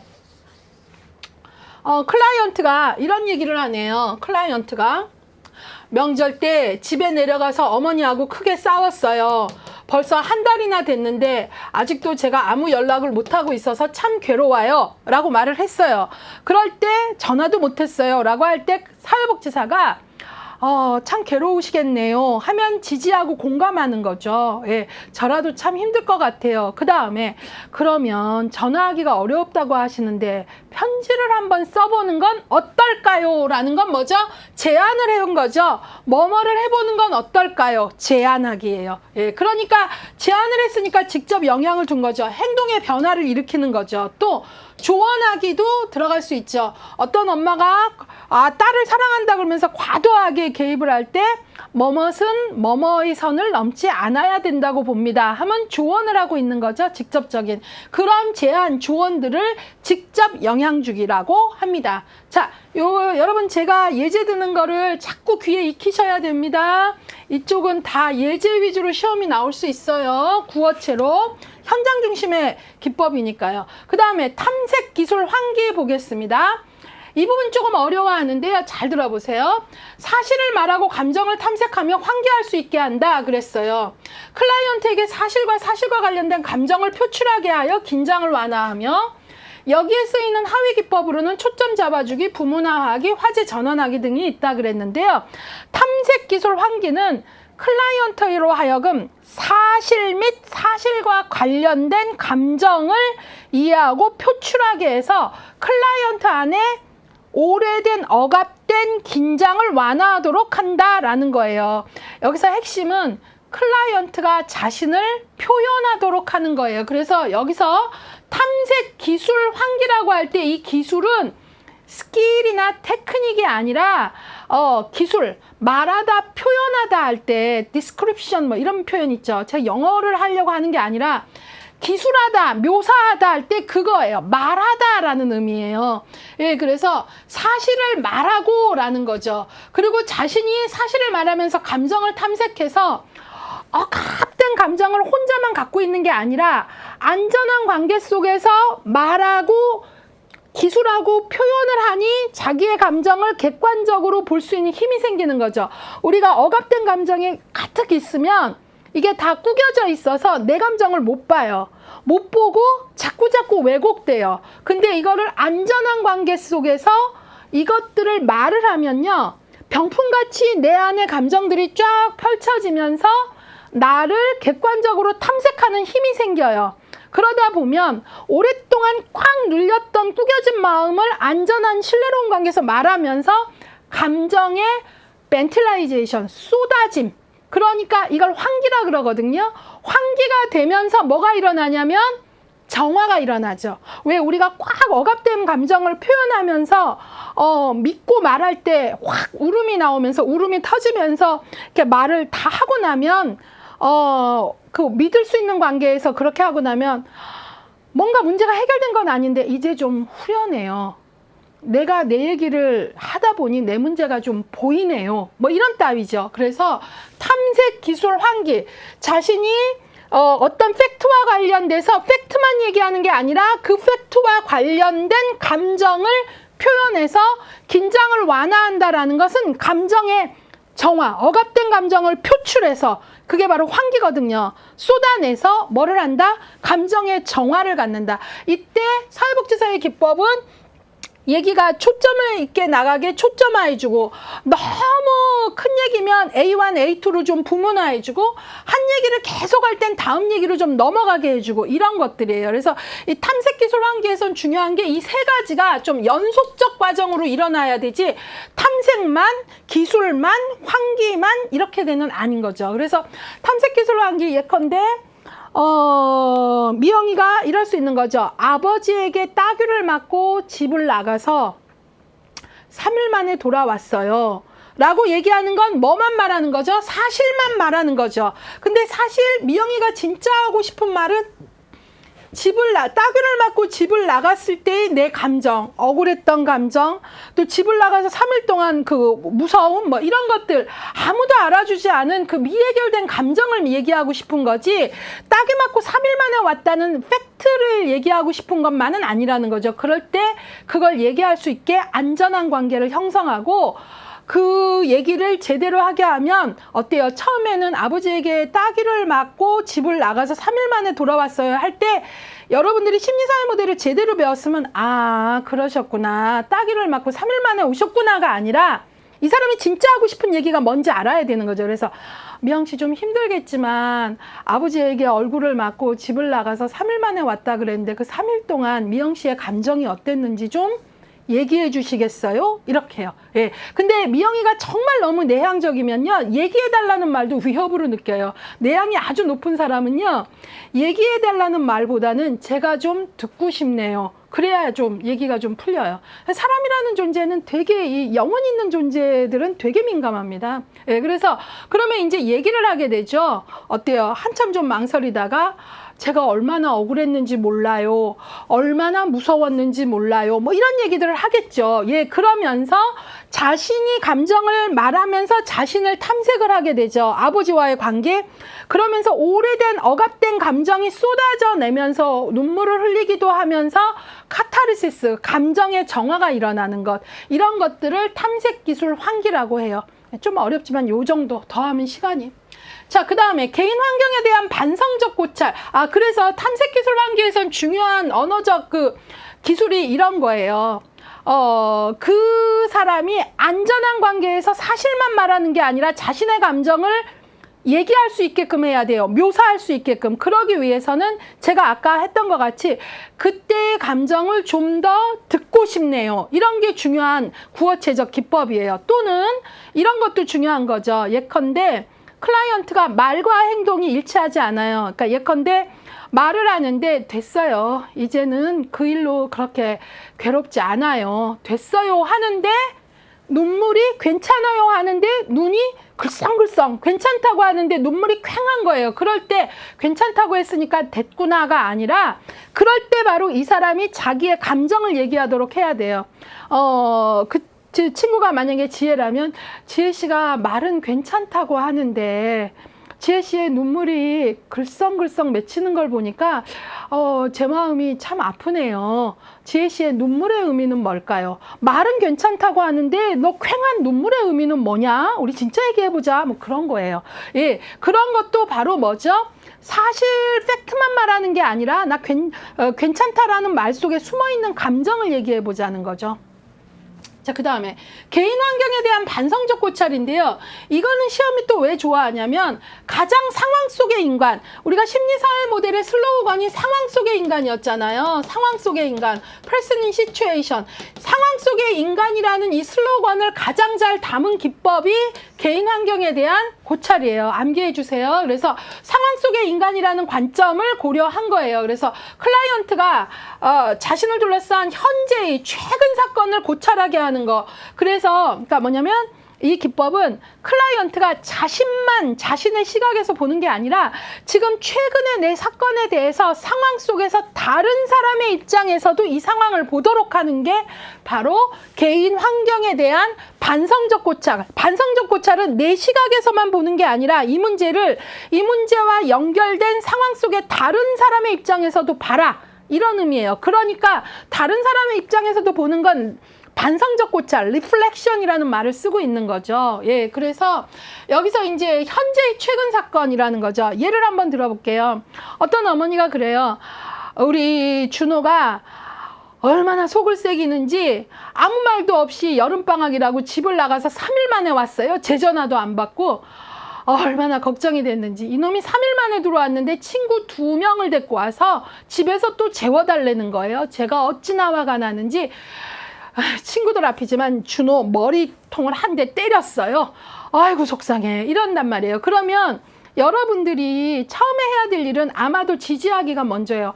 클라이언트가 이런 얘기를 하네요. 클라이언트가 명절 때 집에 내려가서 어머니하고 크게 싸웠어요. 벌써 한 달이나 됐는데 아직도 제가 아무 연락을 못하고 있어서 참 괴로워요. 라고 말을 했어요. 그럴 때 전화도 못했어요. 라고 할 때 사회복지사가 참 괴로우시겠네요 하면 지지하고 공감하는 거죠. 예, 저라도 참 힘들 것 같아요. 그 다음에 그러면 전화하기가 어렵다고 하시는데 편지를 한번 써보는 건 어떨까요? 라는 건 뭐죠? 제안을 해온 거죠. 뭐뭐를 해보는 건 어떨까요? 제안하기예요. 예, 그러니까 제안을 했으니까 직접 영향을 준 거죠. 행동의 변화를 일으키는 거죠. 또 조언하기도 들어갈 수 있죠. 어떤 엄마가 딸을 사랑한다 그러면서 과도하게 개입을 할 때 뭐뭇은 뭐뭐의 선을 넘지 않아야 된다고 봅니다 하면 조언을 하고 있는 거죠. 직접적인 그런 제안, 조언들을 직접 영향 주기라고 합니다. 자, 여러분 제가 예제 드는 거를 자꾸 귀에 익히셔야 됩니다. 이쪽은 다 예제 위주로 시험이 나올 수 있어요. 구어체로. 현장 중심의 기법이니까요. 그 다음에 탐색 기술 환기 보겠습니다. 이 부분 조금 어려워하는데요. 잘 들어보세요. 사실을 말하고 감정을 탐색하며 환기할 수 있게 한다 그랬어요. 클라이언트에게 사실과 관련된 감정을 표출하게 하여 긴장을 완화하며, 여기에 쓰이는 하위 기법으로는 초점 잡아주기, 부문화하기, 화제 전환하기 등이 있다 그랬는데요. 탐색 기술 환기는 클라이언트로 하여금 사실 및 사실과 관련된 감정을 이해하고 표출하게 해서 클라이언트 안에 오래된 억압된 긴장을 완화하도록 한다라는 거예요. 여기서 핵심은 클라이언트가 자신을 표현하도록 하는 거예요. 그래서 여기서 탐색 기술 환기라고 할 때 이 기술은 스킬이나 테크닉이 아니라 기술, 말하다, 표현하다 할 때 디스크립션 뭐 이런 표현 있죠. 제가 영어를 하려고 하는 게 아니라 기술하다, 묘사하다 할 때 그거예요. 말하다라는 의미예요. 예, 그래서 사실을 말하고 라는 거죠. 그리고 자신이 사실을 말하면서 감정을 탐색해서 억압된 감정을 혼자만 갖고 있는 게 아니라 안전한 관계 속에서 말하고 기술하고 표현을 하니 자기의 감정을 객관적으로 볼 수 있는 힘이 생기는 거죠. 우리가 억압된 감정이 가득 있으면 이게 다 구겨져 있어서 내 감정을 못 봐요. 못 보고 자꾸자꾸 왜곡돼요. 근데 이거를 안전한 관계 속에서 이것들을 말을 하면요, 병풍같이 내 안의 감정들이 쫙 펼쳐지면서 나를 객관적으로 탐색하는 힘이 생겨요. 그러다 보면 오랫동안 꽉 눌렸던 구겨진 마음을 안전한 신뢰로운 관계에서 말하면서 감정의 벤틸라이제이션, 쏟아짐, 그러니까 이걸 환기라 그러거든요. 환기가 되면서 뭐가 일어나냐면 정화가 일어나죠. 왜 우리가 꽉 억압된 감정을 표현하면서 믿고 말할 때 확 울음이 나오면서 울음이 터지면서 이렇게 말을 다 하고 나면 그 믿을 수 있는 관계에서 그렇게 하고 나면 뭔가 문제가 해결된 건 아닌데 이제 좀 후련해요. 내가 내 얘기를 하다 보니 내 문제가 좀 보이네요. 뭐 이런 따위죠. 그래서 탐색 기술 환기, 자신이 어떤 팩트와 관련돼서 팩트만 얘기하는 게 아니라 그 팩트와 관련된 감정을 표현해서 긴장을 완화한다라는 것은 감정의 정화, 억압된 감정을 표출해서 그게 바로 환기거든요. 쏟아내서 뭐를 한다? 감정의 정화를 갖는다. 이때 사회복지사의 기법은 얘기가 초점을 있게 나가게 초점화해주고, 너무 큰 얘기면 A1, A2로 좀 부문화해주고, 한 얘기를 계속 할 땐 다음 얘기로 좀 넘어가게 해주고, 이런 것들이에요. 그래서 이 탐색기술 환기에선 중요한 게 이 세 가지가 좀 연속적 과정으로 일어나야 되지, 탐색만, 기술만, 환기만 이렇게 되는 아닌 거죠. 그래서 탐색기술 환기 예컨대 미영이가 이럴 수 있는 거죠. 아버지에게 따귀를 맞고 집을 나가서 3일 만에 돌아왔어요 라고 얘기하는 건 뭐만 말하는 거죠? 사실만 말하는 거죠. 근데 사실 미영이가 진짜 하고 싶은 말은 따귀를 맞고 집을 나갔을 때의 내 감정, 억울했던 감정, 또 집을 나가서 3일 동안 그 무서움, 뭐 이런 것들, 아무도 알아주지 않은 그 미해결된 감정을 얘기하고 싶은 거지, 따귀 맞고 3일 만에 왔다는 팩트를 얘기하고 싶은 것만은 아니라는 거죠. 그럴 때 그걸 얘기할 수 있게 안전한 관계를 형성하고, 그 얘기를 제대로 하게 하면 어때요? 처음에는 아버지에게 따귀를 맞고 집을 나가서 3일 만에 돌아왔어요 할 때 여러분들이 심리사회 모델을 제대로 배웠으면 아, 그러셨구나, 따귀를 맞고 3일 만에 오셨구나가 아니라 이 사람이 진짜 하고 싶은 얘기가 뭔지 알아야 되는 거죠. 그래서 미영 씨 좀 힘들겠지만 아버지에게 얼굴을 맞고 집을 나가서 3일 만에 왔다 그랬는데 그 3일 동안 미영 씨의 감정이 어땠는지 좀 얘기해 주시겠어요? 이렇게요. 예. 근데 미영이가 정말 너무 내향적이면요, 얘기해 달라는 말도 위협으로 느껴요. 내향이 아주 높은 사람은요, 얘기해 달라는 말보다는 제가 좀 듣고 싶네요. 그래야 좀 얘기가 좀 풀려요. 사람이라는 존재는 되게 이 영혼 있는 존재들은 되게 민감합니다. 예. 그래서 그러면 이제 얘기를 하게 되죠. 어때요? 한참 좀 망설이다가 제가 얼마나 억울했는지 몰라요. 얼마나 무서웠는지 몰라요. 뭐 이런 얘기들을 하겠죠. 예, 그러면서 자신이 감정을 말하면서 자신을 탐색을 하게 되죠. 아버지와의 관계. 그러면서 오래된 억압된 감정이 쏟아져 내면서 눈물을 흘리기도 하면서 카타르시스, 감정의 정화가 일어나는 것. 이런 것들을 탐색 기술 환기라고 해요. 좀 어렵지만 요 정도 더 하면 시간이. 자, 그 다음에 개인 환경에 대한 반성적 고찰. 그래서 탐색기술 환기에선 중요한 언어적 그 기술이 이런 거예요. 그 사람이 안전한 관계에서 사실만 말하는 게 아니라 자신의 감정을 얘기할 수 있게끔 해야 돼요. 묘사할 수 있게끔. 그러기 위해서는 제가 아까 했던 것 같이 그때의 감정을 좀 더 듣고 싶네요. 이런 게 중요한 구어체적 기법이에요. 또는 이런 것도 중요한 거죠. 예컨대 클라이언트가 말과 행동이 일치하지 않아요. 그러니까 예컨대 말을 하는데 됐어요. 이제는 그 일로 그렇게 괴롭지 않아요. 됐어요 하는데 눈물이 괜찮아요 하는데 눈이 글썽글썽 괜찮다고 하는데 눈물이 퀭한 거예요. 그럴 때 괜찮다고 했으니까 됐구나가 아니라 그럴 때 바로 이 사람이 자기의 감정을 얘기하도록 해야 돼요. 그 친구가 만약에 지혜라면 지혜 씨가 말은 괜찮다고 하는데 지혜 씨의 눈물이 글썽글썽 맺히는 걸 보니까 제 마음이 참 아프네요. 지혜 씨의 눈물의 의미는 뭘까요? 말은 괜찮다고 하는데 너 퀭한 눈물의 의미는 뭐냐? 우리 진짜 얘기해보자. 뭐 그런 거예요. 예, 그런 것도 바로 뭐죠? 사실 팩트만 말하는 게 아니라 나 괜찮다라는 말 속에 숨어있는 감정을 얘기해보자는 거죠. 자, 그 다음에 개인 환경에 대한 반성적 고찰인데요. 이거는 시험이 또 왜 좋아하냐면 가장 상황 속의 인간, 우리가 심리사회 모델의 슬로건이 상황 속의 인간이었잖아요. 상황 속의 인간, person in situation. 상황 속의 인간이라는 이 슬로건을 가장 잘 담은 기법이 개인 환경에 대한 고찰이에요. 암기해 주세요. 그래서 상황 속의 인간이라는 관점을 고려한 거예요. 그래서 클라이언트가 자신을 둘러싼 현재의 최근 사건을 고찰하게 하는 거. 그래서 그러니까 뭐냐면 이 기법은 클라이언트가 자신의 시각에서 보는 게 아니라 지금 최근의 내 사건에 대해서 상황 속에서 다른 사람의 입장에서도 이 상황을 보도록 하는 게 바로 개인 환경에 대한 반성적 고찰. 반성적 고찰은 내 시각에서만 보는 게 아니라 이 문제와 연결된 상황 속에 다른 사람의 입장에서도 봐라. 이런 의미예요. 그러니까 다른 사람의 입장에서도 보는 건 반성적 고찰, 리플렉션이라는 말을 쓰고 있는 거죠. 예, 그래서 여기서 이제 현재의 최근 사건이라는 거죠. 예를 한번 들어볼게요. 어떤 어머니가 그래요. 우리 준호가 얼마나 속을 새기는지 아무 말도 없이 여름방학이라고 집을 나가서 3일 만에 왔어요. 제 전화도 안 받고. 얼마나 걱정이 됐는지. 이놈이 3일 만에 들어왔는데 친구 2명을 데리고 와서 집에서 또 재워달라는 거예요. 제가 어찌나 화가 나는지 친구들 앞이지만 준호 머리통을 한 대 때렸어요. 아이고 속상해. 이런단 말이에요. 그러면 여러분들이 처음에 해야 될 일은 아마도 지지하기가 먼저예요.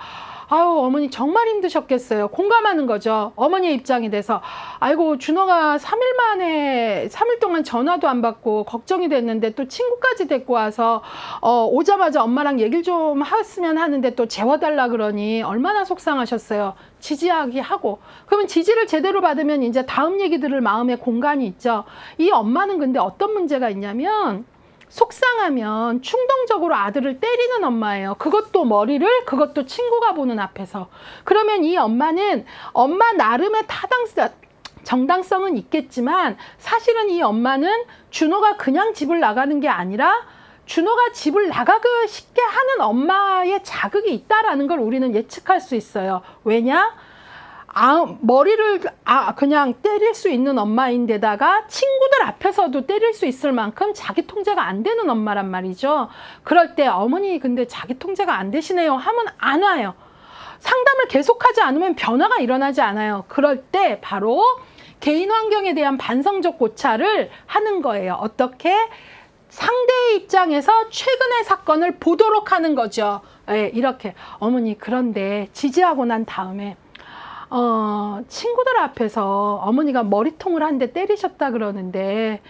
아유 어머니 정말 힘드셨겠어요. 공감하는 거죠. 어머니의 입장이 돼서 아이고 준호가 3일 동안 전화도 안 받고 걱정이 됐는데 또 친구까지 데리고 와서 오자마자 엄마랑 얘기를 좀 했으면 하는데 또 재워달라 그러니 얼마나 속상하셨어요. 지지하기 하고. 그러면 지지를 제대로 받으면 이제 다음 얘기 들을 마음의 공간이 있죠. 이 엄마는 근데 어떤 문제가 있냐면 속상하면 충동적으로 아들을 때리는 엄마예요. 그것도 친구가 보는 앞에서. 그러면 이 엄마는 엄마 나름의 정당성은 있겠지만 사실은 이 엄마는 준호가 그냥 집을 나가는 게 아니라 준호가 집을 나가기 쉽게 하는 엄마의 자극이 있다라는 걸 우리는 예측할 수 있어요. 왜냐? 머리를 그냥 때릴 수 있는 엄마인데다가 친구들 앞에서도 때릴 수 있을 만큼 자기 통제가 안 되는 엄마란 말이죠. 그럴 때 어머니 근데 자기 통제가 안 되시네요 하면 안 와요. 상담을 계속하지 않으면 변화가 일어나지 않아요. 그럴 때 바로 개인 환경에 대한 반성적 고찰을 하는 거예요. 어떻게? 상대의 입장에서 최근의 사건을 보도록 하는 거죠. 네, 이렇게 어머니 그런데 지지하고 난 다음에 친구들 앞에서 어머니가 머리통을 한 대 때리셨다 그러는데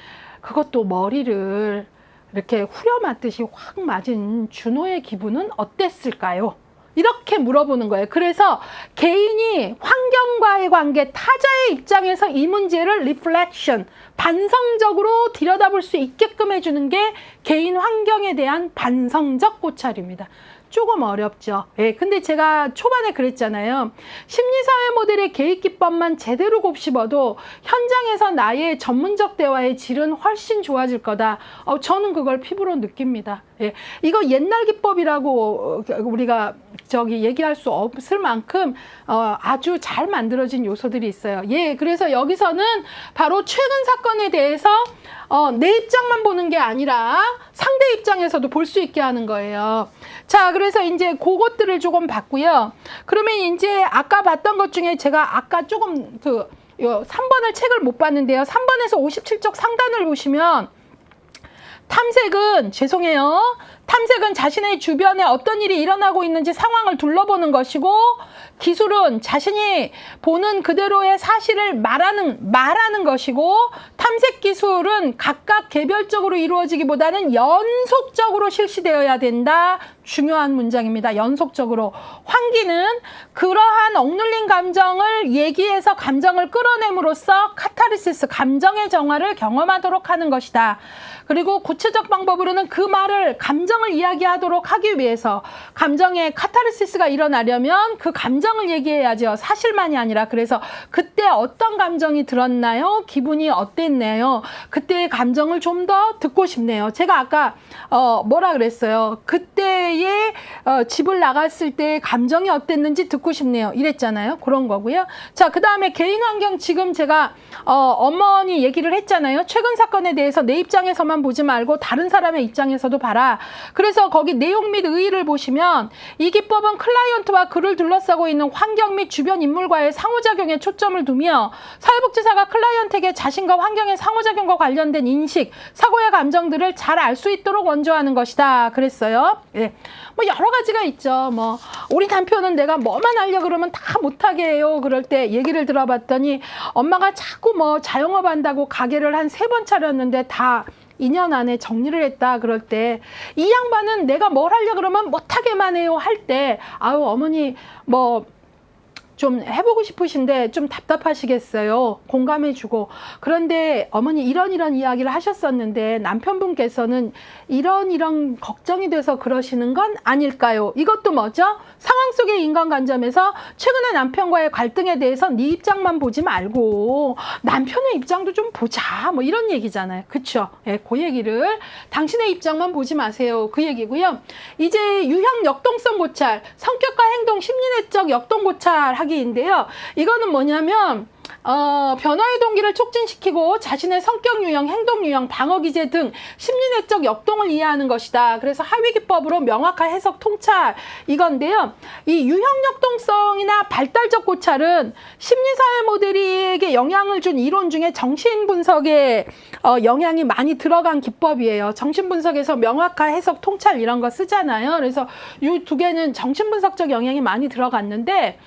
그것도 머리를 이렇게 후려맞듯이 확 맞은 준호의 기분은 어땠을까요? 이렇게 물어보는 거예요. 그래서 개인이 환경과의 관계, 타자의 입장에서 이 문제를 리플렉션, 반성적으로 들여다볼 수 있게끔 해주는 게 개인 환경에 대한 반성적 고찰입니다. 조금 어렵죠. 예, 근데 제가 초반에 그랬잖아요. 심리사회 모델의 개입 기법만 제대로 곱씹어도 현장에서 나의 전문적 대화의 질은 훨씬 좋아질 거다. 저는 그걸 피부로 느낍니다. 예, 이거 옛날 기법이라고 우리가 얘기할 수 없을 만큼 아주 잘 만들어진 요소들이 있어요. 예, 그래서 여기서는 바로 최근 사건에 대해서 내 입장만 보는 게 아니라 상대 입장에서도 볼 수 있게 하는 거예요. 자, 그래서 이제 그것들을 조금 봤고요. 그러면 이제 아까 봤던 것 중에 제가 아까 조금 3번을 책을 못 봤는데요. 3번에서 57쪽 상단을 보시면 탐색은 죄송해요. 탐색은 자신의 주변에 어떤 일이 일어나고 있는지 상황을 둘러보는 것이고, 기술은 자신이 보는 그대로의 사실을 말하는 것이고, 탐색 기술은 각각 개별적으로 이루어지기보다는 연속적으로 실시되어야 된다. 중요한 문장입니다. 연속적으로. 환기는 그러한 억눌린 감정을 얘기해서 감정을 끌어냄으로써 카타르시스, 감정의 정화를 경험하도록 하는 것이다. 그리고 구체적 방법으로는 그 말을 감정을 이야기하도록 하기 위해서 감정의 카타르시스가 일어나려면 그 감정을 얘기해야죠. 사실만이 아니라. 그래서 그때 어떤 감정이 들었나요? 기분이 어땠나요? 그때의 감정을 좀 더 듣고 싶네요. 제가 아까 뭐라 그랬어요? 그때의 집을 나갔을 때의 감정이 어땠는지 듣고 싶네요. 이랬잖아요. 그런 거고요. 자, 그 다음에 개인 환경, 지금 제가 어머니 얘기를 했잖아요. 최근 사건에 대해서 내 입장에서만 보지 말고 다른 사람의 입장에서도 봐라. 그래서 거기 내용 및 의의를 보시면 이 기법은 클라이언트와 그를 둘러싸고 있는 환경 및 주변 인물과의 상호작용에 초점을 두며 사회복지사가 클라이언트에게 자신과 환경의 상호작용과 관련된 인식, 사고의 감정들을 잘 알 수 있도록 원조하는 것이다. 그랬어요. 예. 뭐 여러 가지가 있죠. 뭐 우리 남편은 내가 뭐만 하려고 그러면 다 못하게 해요. 그럴 때 얘기를 들어봤더니 엄마가 자꾸 뭐 자영업 한다고 가게를 한 3번 차렸는데 다 2년 안에 정리를 했다. 그럴 때 이 양반은 내가 뭘 하려고 그러면 못하게만 해요. 할 때 아유 어머니 뭐 좀 해보고 싶으신데 좀 답답하시겠어요. 공감해주고. 그런데 어머니 이런 이야기를 하셨었는데 남편분께서는 이런 걱정이 돼서 그러시는 건 아닐까요? 이것도 뭐죠? 상황 속의 인간관점에서 최근에 남편과의 갈등에 대해서 네 입장만 보지 말고 남편의 입장도 좀 보자. 뭐 이런 얘기잖아요. 그쵸? 예, 그 얘기를 당신의 입장만 보지 마세요. 그 얘기고요. 이제 유형 역동성 고찰, 성격과 행동, 심리내적 역동 고찰 하기인데요. 이거는 뭐냐면 변화의 동기를 촉진시키고 자신의 성격 유형, 행동 유형, 방어 기제 등 심리내적 역동을 이해하는 것이다. 그래서 하위 기법으로 명확한 해석 통찰 이건데요. 이 유형 역동성이나 발달적 고찰은 심리사회 모델에게 영향을 준 이론 중에 정신분석에 영향이 많이 들어간 기법이에요. 정신분석에서 명확한 해석 통찰 이런 거 쓰잖아요. 그래서 이 두 개는 정신분석적 영향이 많이 들어갔는데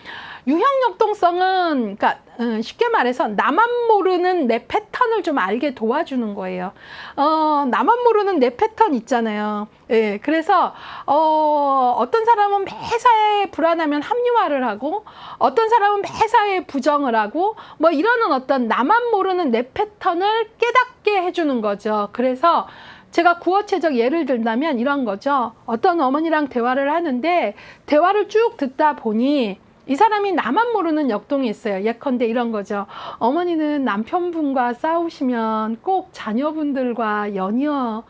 유형 역동성은 그러니까 쉽게 말해서 나만 모르는 내 패턴을 좀 알게 도와주는 거예요. 나만 모르는 내 패턴 있잖아요. 예, 그래서 어떤 사람은 매사에 불안하면 합리화를 하고 어떤 사람은 매사에 부정을 하고 뭐 이러는 어떤 나만 모르는 내 패턴을 깨닫게 해주는 거죠. 그래서 제가 구어체적 예를 들자면 이런 거죠. 어떤 어머니랑 대화를 하는데 대화를 쭉 듣다 보니 이 사람이 나만 모르는 역동이 있어요. 예컨대 이런 거죠. 어머니는 남편분과 싸우시면 꼭 자녀분들과 연이어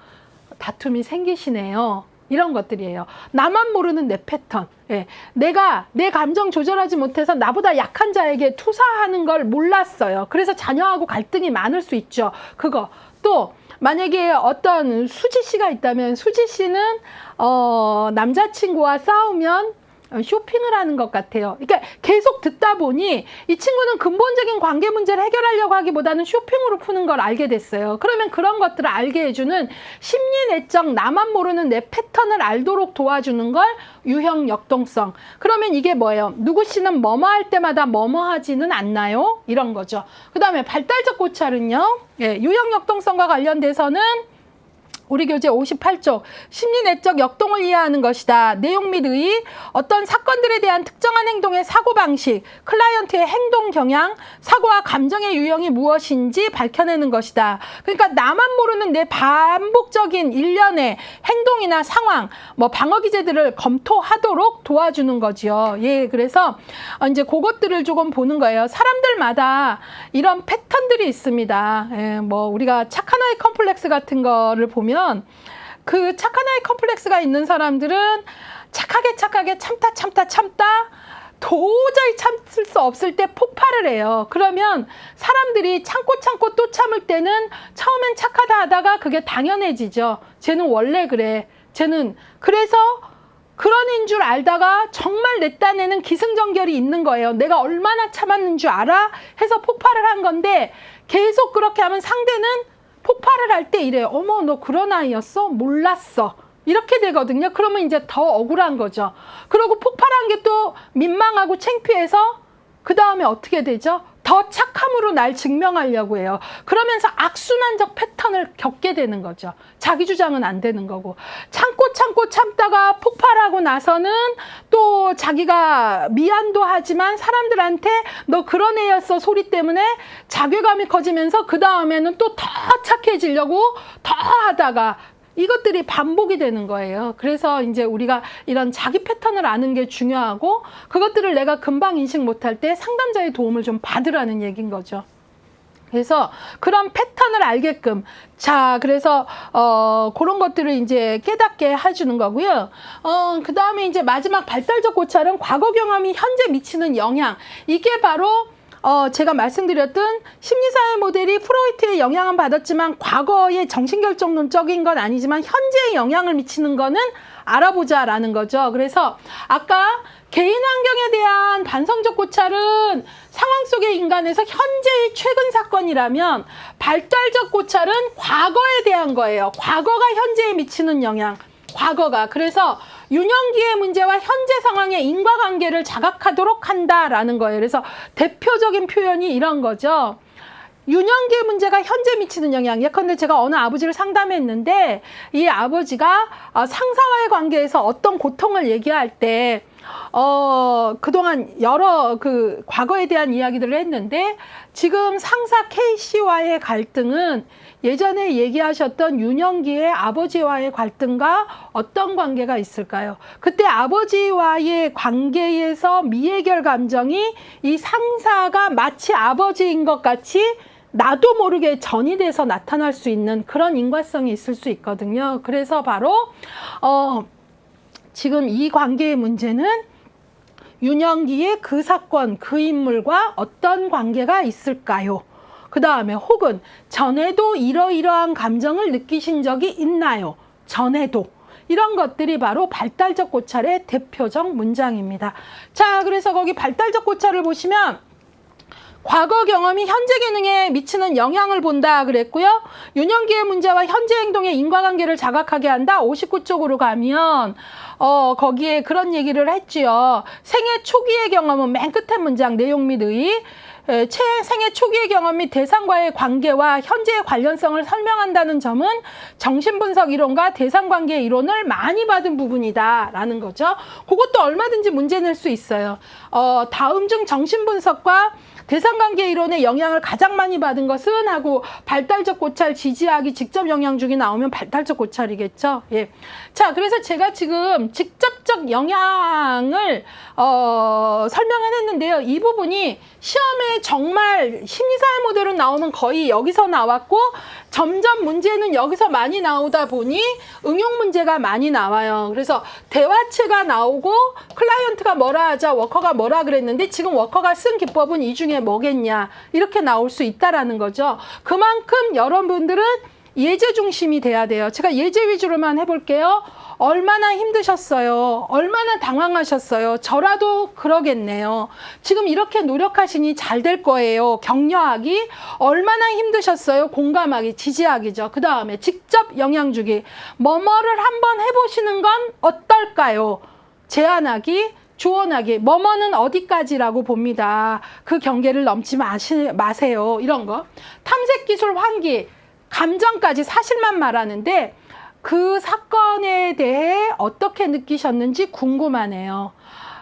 다툼이 생기시네요. 이런 것들이에요. 나만 모르는 내 패턴. 예. 내가 내 감정 조절하지 못해서 나보다 약한 자에게 투사하는 걸 몰랐어요. 그래서 자녀하고 갈등이 많을 수 있죠. 그거. 또 만약에 어떤 수지 씨가 있다면 수지 씨는 남자친구와 싸우면 쇼핑을 하는 것 같아요. 그러니까 계속 듣다 보니 이 친구는 근본적인 관계 문제를 해결하려고 하기보다는 쇼핑으로 푸는 걸 알게 됐어요. 그러면 그런 것들을 알게 해주는 심리내적 나만 모르는 내 패턴을 알도록 도와주는 걸 유형 역동성. 그러면 이게 뭐예요? 누구 씨는 뭐뭐 할 때마다 뭐뭐 하지는 않나요? 이런 거죠. 그 다음에 발달적 고찰은요. 예, 유형 역동성과 관련돼서는 우리 교재 58쪽 심리내적 역동을 이해하는 것이다. 내용 및 의의, 어떤 사건들에 대한 특정한 행동의 사고방식, 클라이언트의 행동 경향, 사고와 감정의 유형이 무엇인지 밝혀내는 것이다. 그러니까 나만 모르는 내 반복적인 일련의 행동이나 상황, 뭐 방어 기제들을 검토하도록 도와주는 거죠. 예, 그래서 이제 그것들을 조금 보는 거예요. 사람들마다 이런 패턴들이 있습니다. 예, 뭐 우리가 착한 아이 컴플렉스 같은 거를 보면 그 착한 아이 컴플렉스가 있는 사람들은 착하게 참다 도저히 참을 수 없을 때 폭발을 해요. 그러면 사람들이 참고 또 참을 때는 처음엔 착하다 하다가 그게 당연해지죠. 쟤는 원래 그래. 쟤는 그래서 그런 애인 줄 알다가 정말 내 딴에는 기승전결이 있는 거예요. 내가 얼마나 참았는 줄 알아? 해서 폭발을 한 건데 계속 그렇게 하면 상대는 폭발을 할 때 이래요. 어머, 너 그런 아이였어? 몰랐어. 이렇게 되거든요. 그러면 이제 더 억울한 거죠. 그리고 폭발한 게 또 민망하고 창피해서 그 다음에 어떻게 되죠? 더 착함으로 날 증명하려고 해요. 그러면서 악순환적 패턴을 겪게 되는 거죠. 자기 주장은 안 되는 거고. 참고 참다가 폭발하고 나서는 또 자기가 미안도 하지만 사람들한테 너 그런 애였어 소리 때문에 자괴감이 커지면서 그 다음에는 또 더 착해지려고 더 하다가 이것들이 반복이 되는 거예요. 그래서 이제 우리가 이런 자기 패턴을 아는 게 중요하고 그것들을 내가 금방 인식 못할 때 상담자의 도움을 좀 받으라는 얘기인 거죠. 그래서 그런 패턴을 알게끔 그래서 그런 것들을 이제 깨닫게 해주는 거고요. 그 다음에 이제 마지막 발달적 고찰은 과거 경험이 현재 미치는 영향. 이게 바로 제가 말씀드렸던 심리사회 모델이 프로이트의 영향은 받았지만 과거의 정신결정론적인 건 아니지만 현재의 영향을 미치는 거는 알아보자라는 거죠. 그래서 아까 개인 환경에 대한 반성적 고찰은 상황 속의 인간에서 현재의 최근 사건이라면 발달적 고찰은 과거에 대한 거예요. 과거가 현재에 미치는 영향. 과거가. 그래서 유년기의 문제와 현재 상황의 인과관계를 자각하도록 한다라는 거예요. 그래서 대표적인 표현이 이런 거죠. 유년기의 문제가 현재 미치는 영향. 예컨대 제가 어느 아버지를 상담했는데 이 아버지가 상사와의 관계에서 어떤 고통을 얘기할 때 그동안 여러 과거에 대한 이야기들을 했는데 지금 상사 K씨와의 갈등은 예전에 얘기하셨던 유년기의 아버지와의 갈등과 어떤 관계가 있을까요? 그때 아버지와의 관계에서 미해결 감정이 이 상사가 마치 아버지인 것 같이 나도 모르게 전이 돼서 나타날 수 있는 그런 인과성이 있을 수 있거든요. 그래서 바로 지금 이 관계의 문제는 유년기에 그 사건, 그 인물과 어떤 관계가 있을까요? 그 다음에 혹은 전에도 이러이러한 감정을 느끼신 적이 있나요? 전에도. 이런 것들이 바로 발달적 고찰의 대표적 문장입니다. 자, 그래서 거기 발달적 고찰을 보시면 과거 경험이 현재 기능에 미치는 영향을 본다 그랬고요. 유년기의 문제와 현재 행동의 인과관계를 자각하게 한다. 59쪽으로 가면 거기에 그런 얘기를 했지요. 생애 초기의 경험은 맨 끝에 문장 내용 및 의의. 생애 초기의 경험 및 대상과의 관계와 현재의 관련성을 설명한다는 점은 정신분석 이론과 대상관계 이론을 많이 받은 부분이다 라는 거죠. 그것도 얼마든지 문제 낼 수 있어요. 다음 중 정신분석과 대상관계 이론의 영향을 가장 많이 받은 것은 하고 발달적 고찰 지지하기 직접 영향주기 나오면 발달적 고찰이겠죠. 예. 자, 그래서 제가 지금 직접적 영향을 설명을 했는데요. 이 부분이 시험에 정말 심리사회 모델은 나오면 거의 여기서 나왔고 점점 문제는 여기서 많이 나오다 보니 응용 문제가 많이 나와요. 그래서 대화체가 나오고 클라이언트가 뭐라 하자 워커가 뭐라 그랬는데 지금 워커가 쓴 기법은 이 중에 뭐겠냐 이렇게 나올 수 있다라는 거죠. 그만큼 여러분들은 예제 중심이 돼야 돼요. 제가 예제 위주로만 해볼게요. 얼마나 힘드셨어요? 얼마나 당황하셨어요? 저라도 그러겠네요. 지금 이렇게 노력하시니 잘 될 거예요. 격려하기. 얼마나 힘드셨어요? 공감하기, 지지하기죠. 그 다음에 직접 영향 주기. 뭐뭐를 한번 해보시는 건 어떨까요? 제안하기. 조언하기. 뭐뭐는 어디까지라고 봅니다. 그 경계를 넘지 마세요. 이런 거. 탐색기술 환기. 감정까지 사실만 말하는데 그 사건에 대해 어떻게 느끼셨는지 궁금하네요.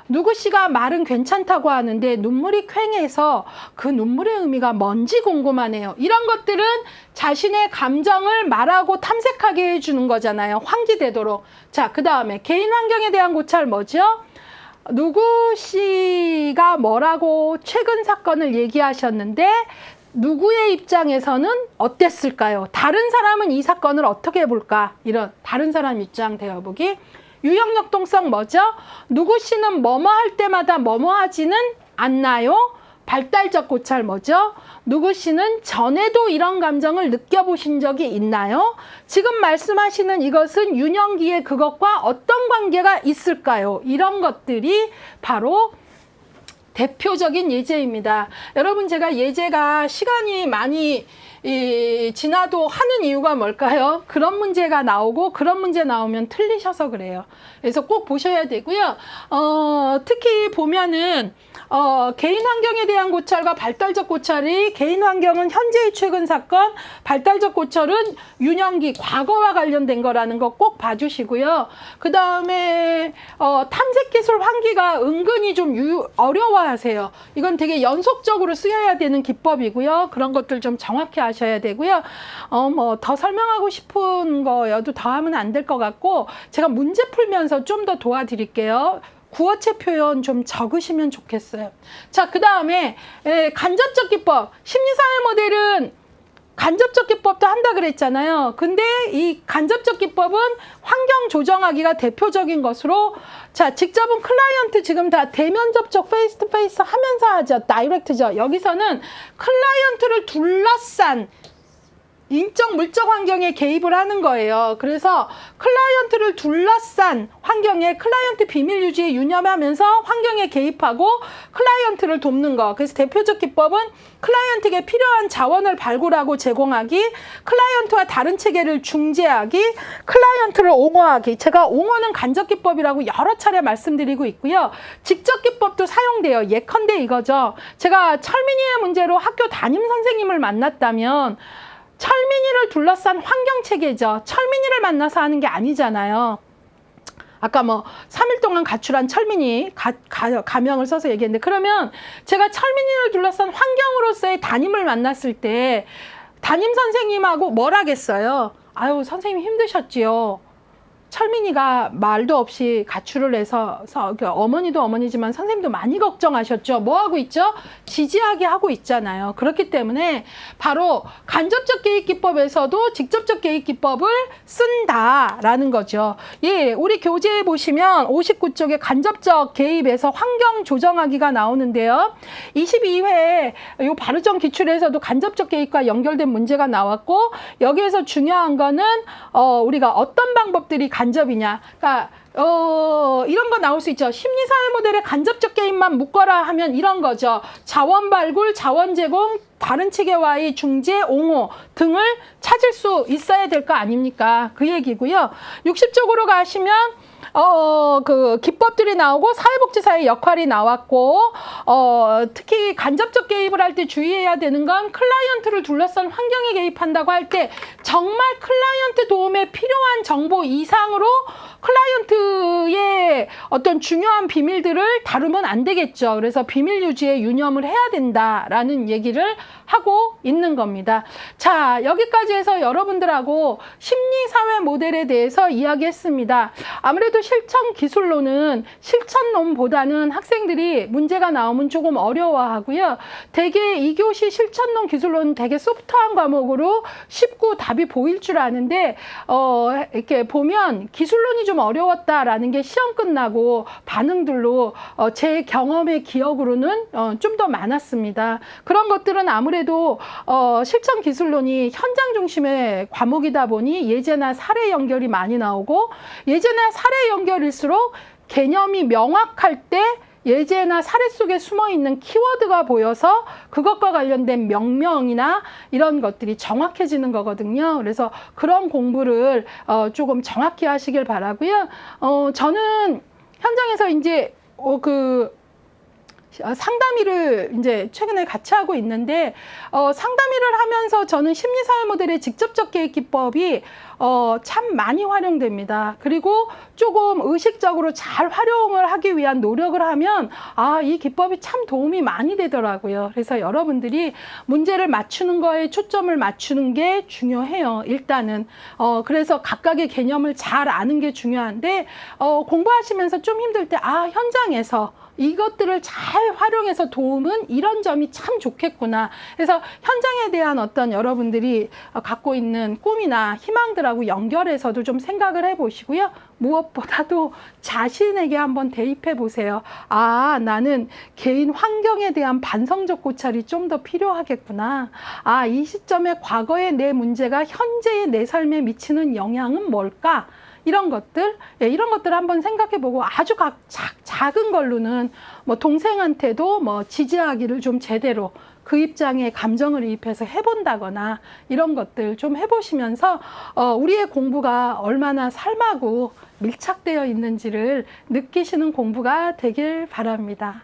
누구씨가 말은 괜찮다고 하는데 눈물이 퀭해서 그 눈물의 의미가 뭔지 궁금하네요. 이런 것들은 자신의 감정을 말하고 탐색하게 해주는 거잖아요. 환기되도록. 자, 그 다음에 개인 환경에 대한 고찰 뭐죠? 누구씨가 뭐라고 최근 사건을 얘기하셨는데 누구의 입장에서는 어땠을까요? 다른 사람은 이 사건을 어떻게 볼까? 이런 다른 사람 입장 되어보기. 유형역동성 뭐죠? 누구씨는 뭐뭐 할 때마다 뭐뭐 하지는 않나요? 발달적 고찰 뭐죠? 누구 씨는 전에도 이런 감정을 느껴보신 적이 있나요? 지금 말씀하시는 이것은 유년기에 그것과 어떤 관계가 있을까요? 이런 것들이 바로 대표적인 예제입니다. 여러분, 제가 예제가 시간이 많이 지나도 하는 이유가 뭘까요? 그런 문제가 나오고 그런 문제 나오면 틀리셔서 그래요. 그래서 꼭 보셔야 되고요. 특히 보면은 개인 환경에 대한 고찰과 발달적 고찰이, 개인 환경은 현재의 최근 사건, 발달적 고찰은 유년기, 과거와 관련된 거라는 거 꼭 봐주시고요. 그 다음에 탐색기술 환기가 은근히 좀 어려워하세요. 이건 되게 연속적으로 쓰여야 되는 기법이고요. 그런 것들 좀 정확히 아셔야 되고요. 뭐 더 설명하고 싶은 거여도 더 하면 안 될 것 같고, 제가 문제 풀면서 좀 더 도와드릴게요. 구어체 표현 좀 적으시면 좋겠어요. 자, 그 다음에 간접적 기법. 심리사회 모델은 간접적 기법도 한다 그랬잖아요. 근데 이 간접적 기법은 환경 조정하기가 대표적인 것으로, 자, 직접은 클라이언트 지금 다 대면 접촉 페이스 투 페이스 하면서 하죠. 다이렉트죠. 여기서는 클라이언트를 둘러싼 인적 물적 환경에 개입을 하는 거예요. 그래서 클라이언트를 둘러싼 환경에 클라이언트 비밀 유지에 유념하면서 환경에 개입하고 클라이언트를 돕는 거. 그래서 대표적 기법은 클라이언트에게 필요한 자원을 발굴하고 제공하기, 클라이언트와 다른 체계를 중재하기, 클라이언트를 옹호하기. 제가 옹호는 간접 기법이라고 여러 차례 말씀드리고 있고요. 직접 기법도 사용돼요. 예컨대 이거죠. 제가 철민이의 문제로 학교 담임 선생님을 만났다면 철민이를 둘러싼 환경체계죠. 철민이를 만나서 하는 게 아니잖아요. 아까 뭐 3일 동안 가출한 철민이 가명을 써서 얘기했는데, 그러면 제가 철민이를 둘러싼 환경으로서의 담임을 만났을 때 담임 선생님하고 뭘 하겠어요? 아유, 선생님 힘드셨지요. 철민이가 말도 없이 가출을 해서 어머니도 어머니지만 선생님도 많이 걱정하셨죠. 뭐 하고 있죠? 지지하게 하고 있잖아요. 그렇기 때문에 바로 간접적 개입 기법에서도 직접적 개입 기법을 쓴다라는 거죠. 예, 우리 교재에 보시면 59쪽에 간접적 개입에서 환경 조정하기가 나오는데요. 22회 요 바르정 기출에서도 간접적 개입과 연결된 문제가 나왔고, 여기에서 중요한 거는 우리가 어떤 방법들이 간접이냐. 그러니까 이런 거 나올 수 있죠. 심리사회 모델의 간접적 개입만 묶어라 하면 이런 거죠. 자원 발굴, 자원 제공, 다른 체계와의 중재, 옹호 등을 찾을 수 있어야 될 거 아닙니까? 그 얘기고요. 60쪽으로 가시면 그 기법들이 나오고 사회복지사의 역할이 나왔고, 특히 간접적 개입을 할 때 주의해야 되는 건 클라이언트를 둘러싼 환경에 개입한다고 할 때 정말 클라이언트 도움에 필요한 정보 이상으로 클라이언트의 어떤 중요한 비밀들을 다루면 안 되겠죠. 그래서 비밀 유지에 유념을 해야 된다라는 얘기를 하고 있는 겁니다. 자, 여기까지 해서 여러분들하고 심리사회 모델에 대해서 이야기했습니다. 아무래도 실천 기술론은 실천론보다는 학생들이 문제가 나오면 조금 어려워하고요. 되게 2교시 실천론 기술론은 되게 소프트한 과목으로 쉽고 답이 보일 줄 아는데, 이렇게 보면 기술론이 좀 어려웠다라는 게 시험 끝나고 반응들로 제 경험의 기억으로는 좀 더 많았습니다. 그런 것들은 아무래도 실천 기술론이 현장 중심의 과목이다 보니 예제나 사례 연결이 많이 나오고, 예제나 사례 연결일수록 개념이 명확할 때 예제나 사례 속에 숨어있는 키워드가 보여서 그것과 관련된 명명이나 이런 것들이 정확해지는 거거든요. 그래서 그런 공부를 조금 정확히 하시길 바라고요. 저는 현장에서 이제 상담일을 이제 최근에 같이 하고 있는데, 상담일을 하면서 저는 심리사회 모델의 직접적 개입 기법이 참 많이 활용됩니다. 그리고 조금 의식적으로 잘 활용을 하기 위한 노력을 하면 이 기법이 참 도움이 많이 되더라고요. 그래서 여러분들이 문제를 맞추는 거에 초점을 맞추는 게 중요해요. 일단은 그래서 각각의 개념을 잘 아는 게 중요한데, 공부하시면서 좀 힘들 때 현장에서 이것들을 잘 활용해서 도움은 이런 점이 참 좋겠구나. 그래서 현장에 대한 어떤 여러분들이 갖고 있는 꿈이나 희망들하고 연결해서도 좀 생각을 해보시고요. 무엇보다도 자신에게 한번 대입해 보세요. 아, 나는 개인 환경에 대한 반성적 고찰이 좀 더 필요하겠구나. 아, 이 시점에 과거의 내 문제가 현재의 내 삶에 미치는 영향은 뭘까? 이런 것들, 이런 것들 한번 생각해 보고 아주 작은 걸로는 뭐 동생한테도 뭐 지지하기를 좀 제대로 그 입장에 감정을 이입해서 해본다거나 이런 것들 좀 해보시면서 우리의 공부가 얼마나 삶하고 밀착되어 있는지를 느끼시는 공부가 되길 바랍니다.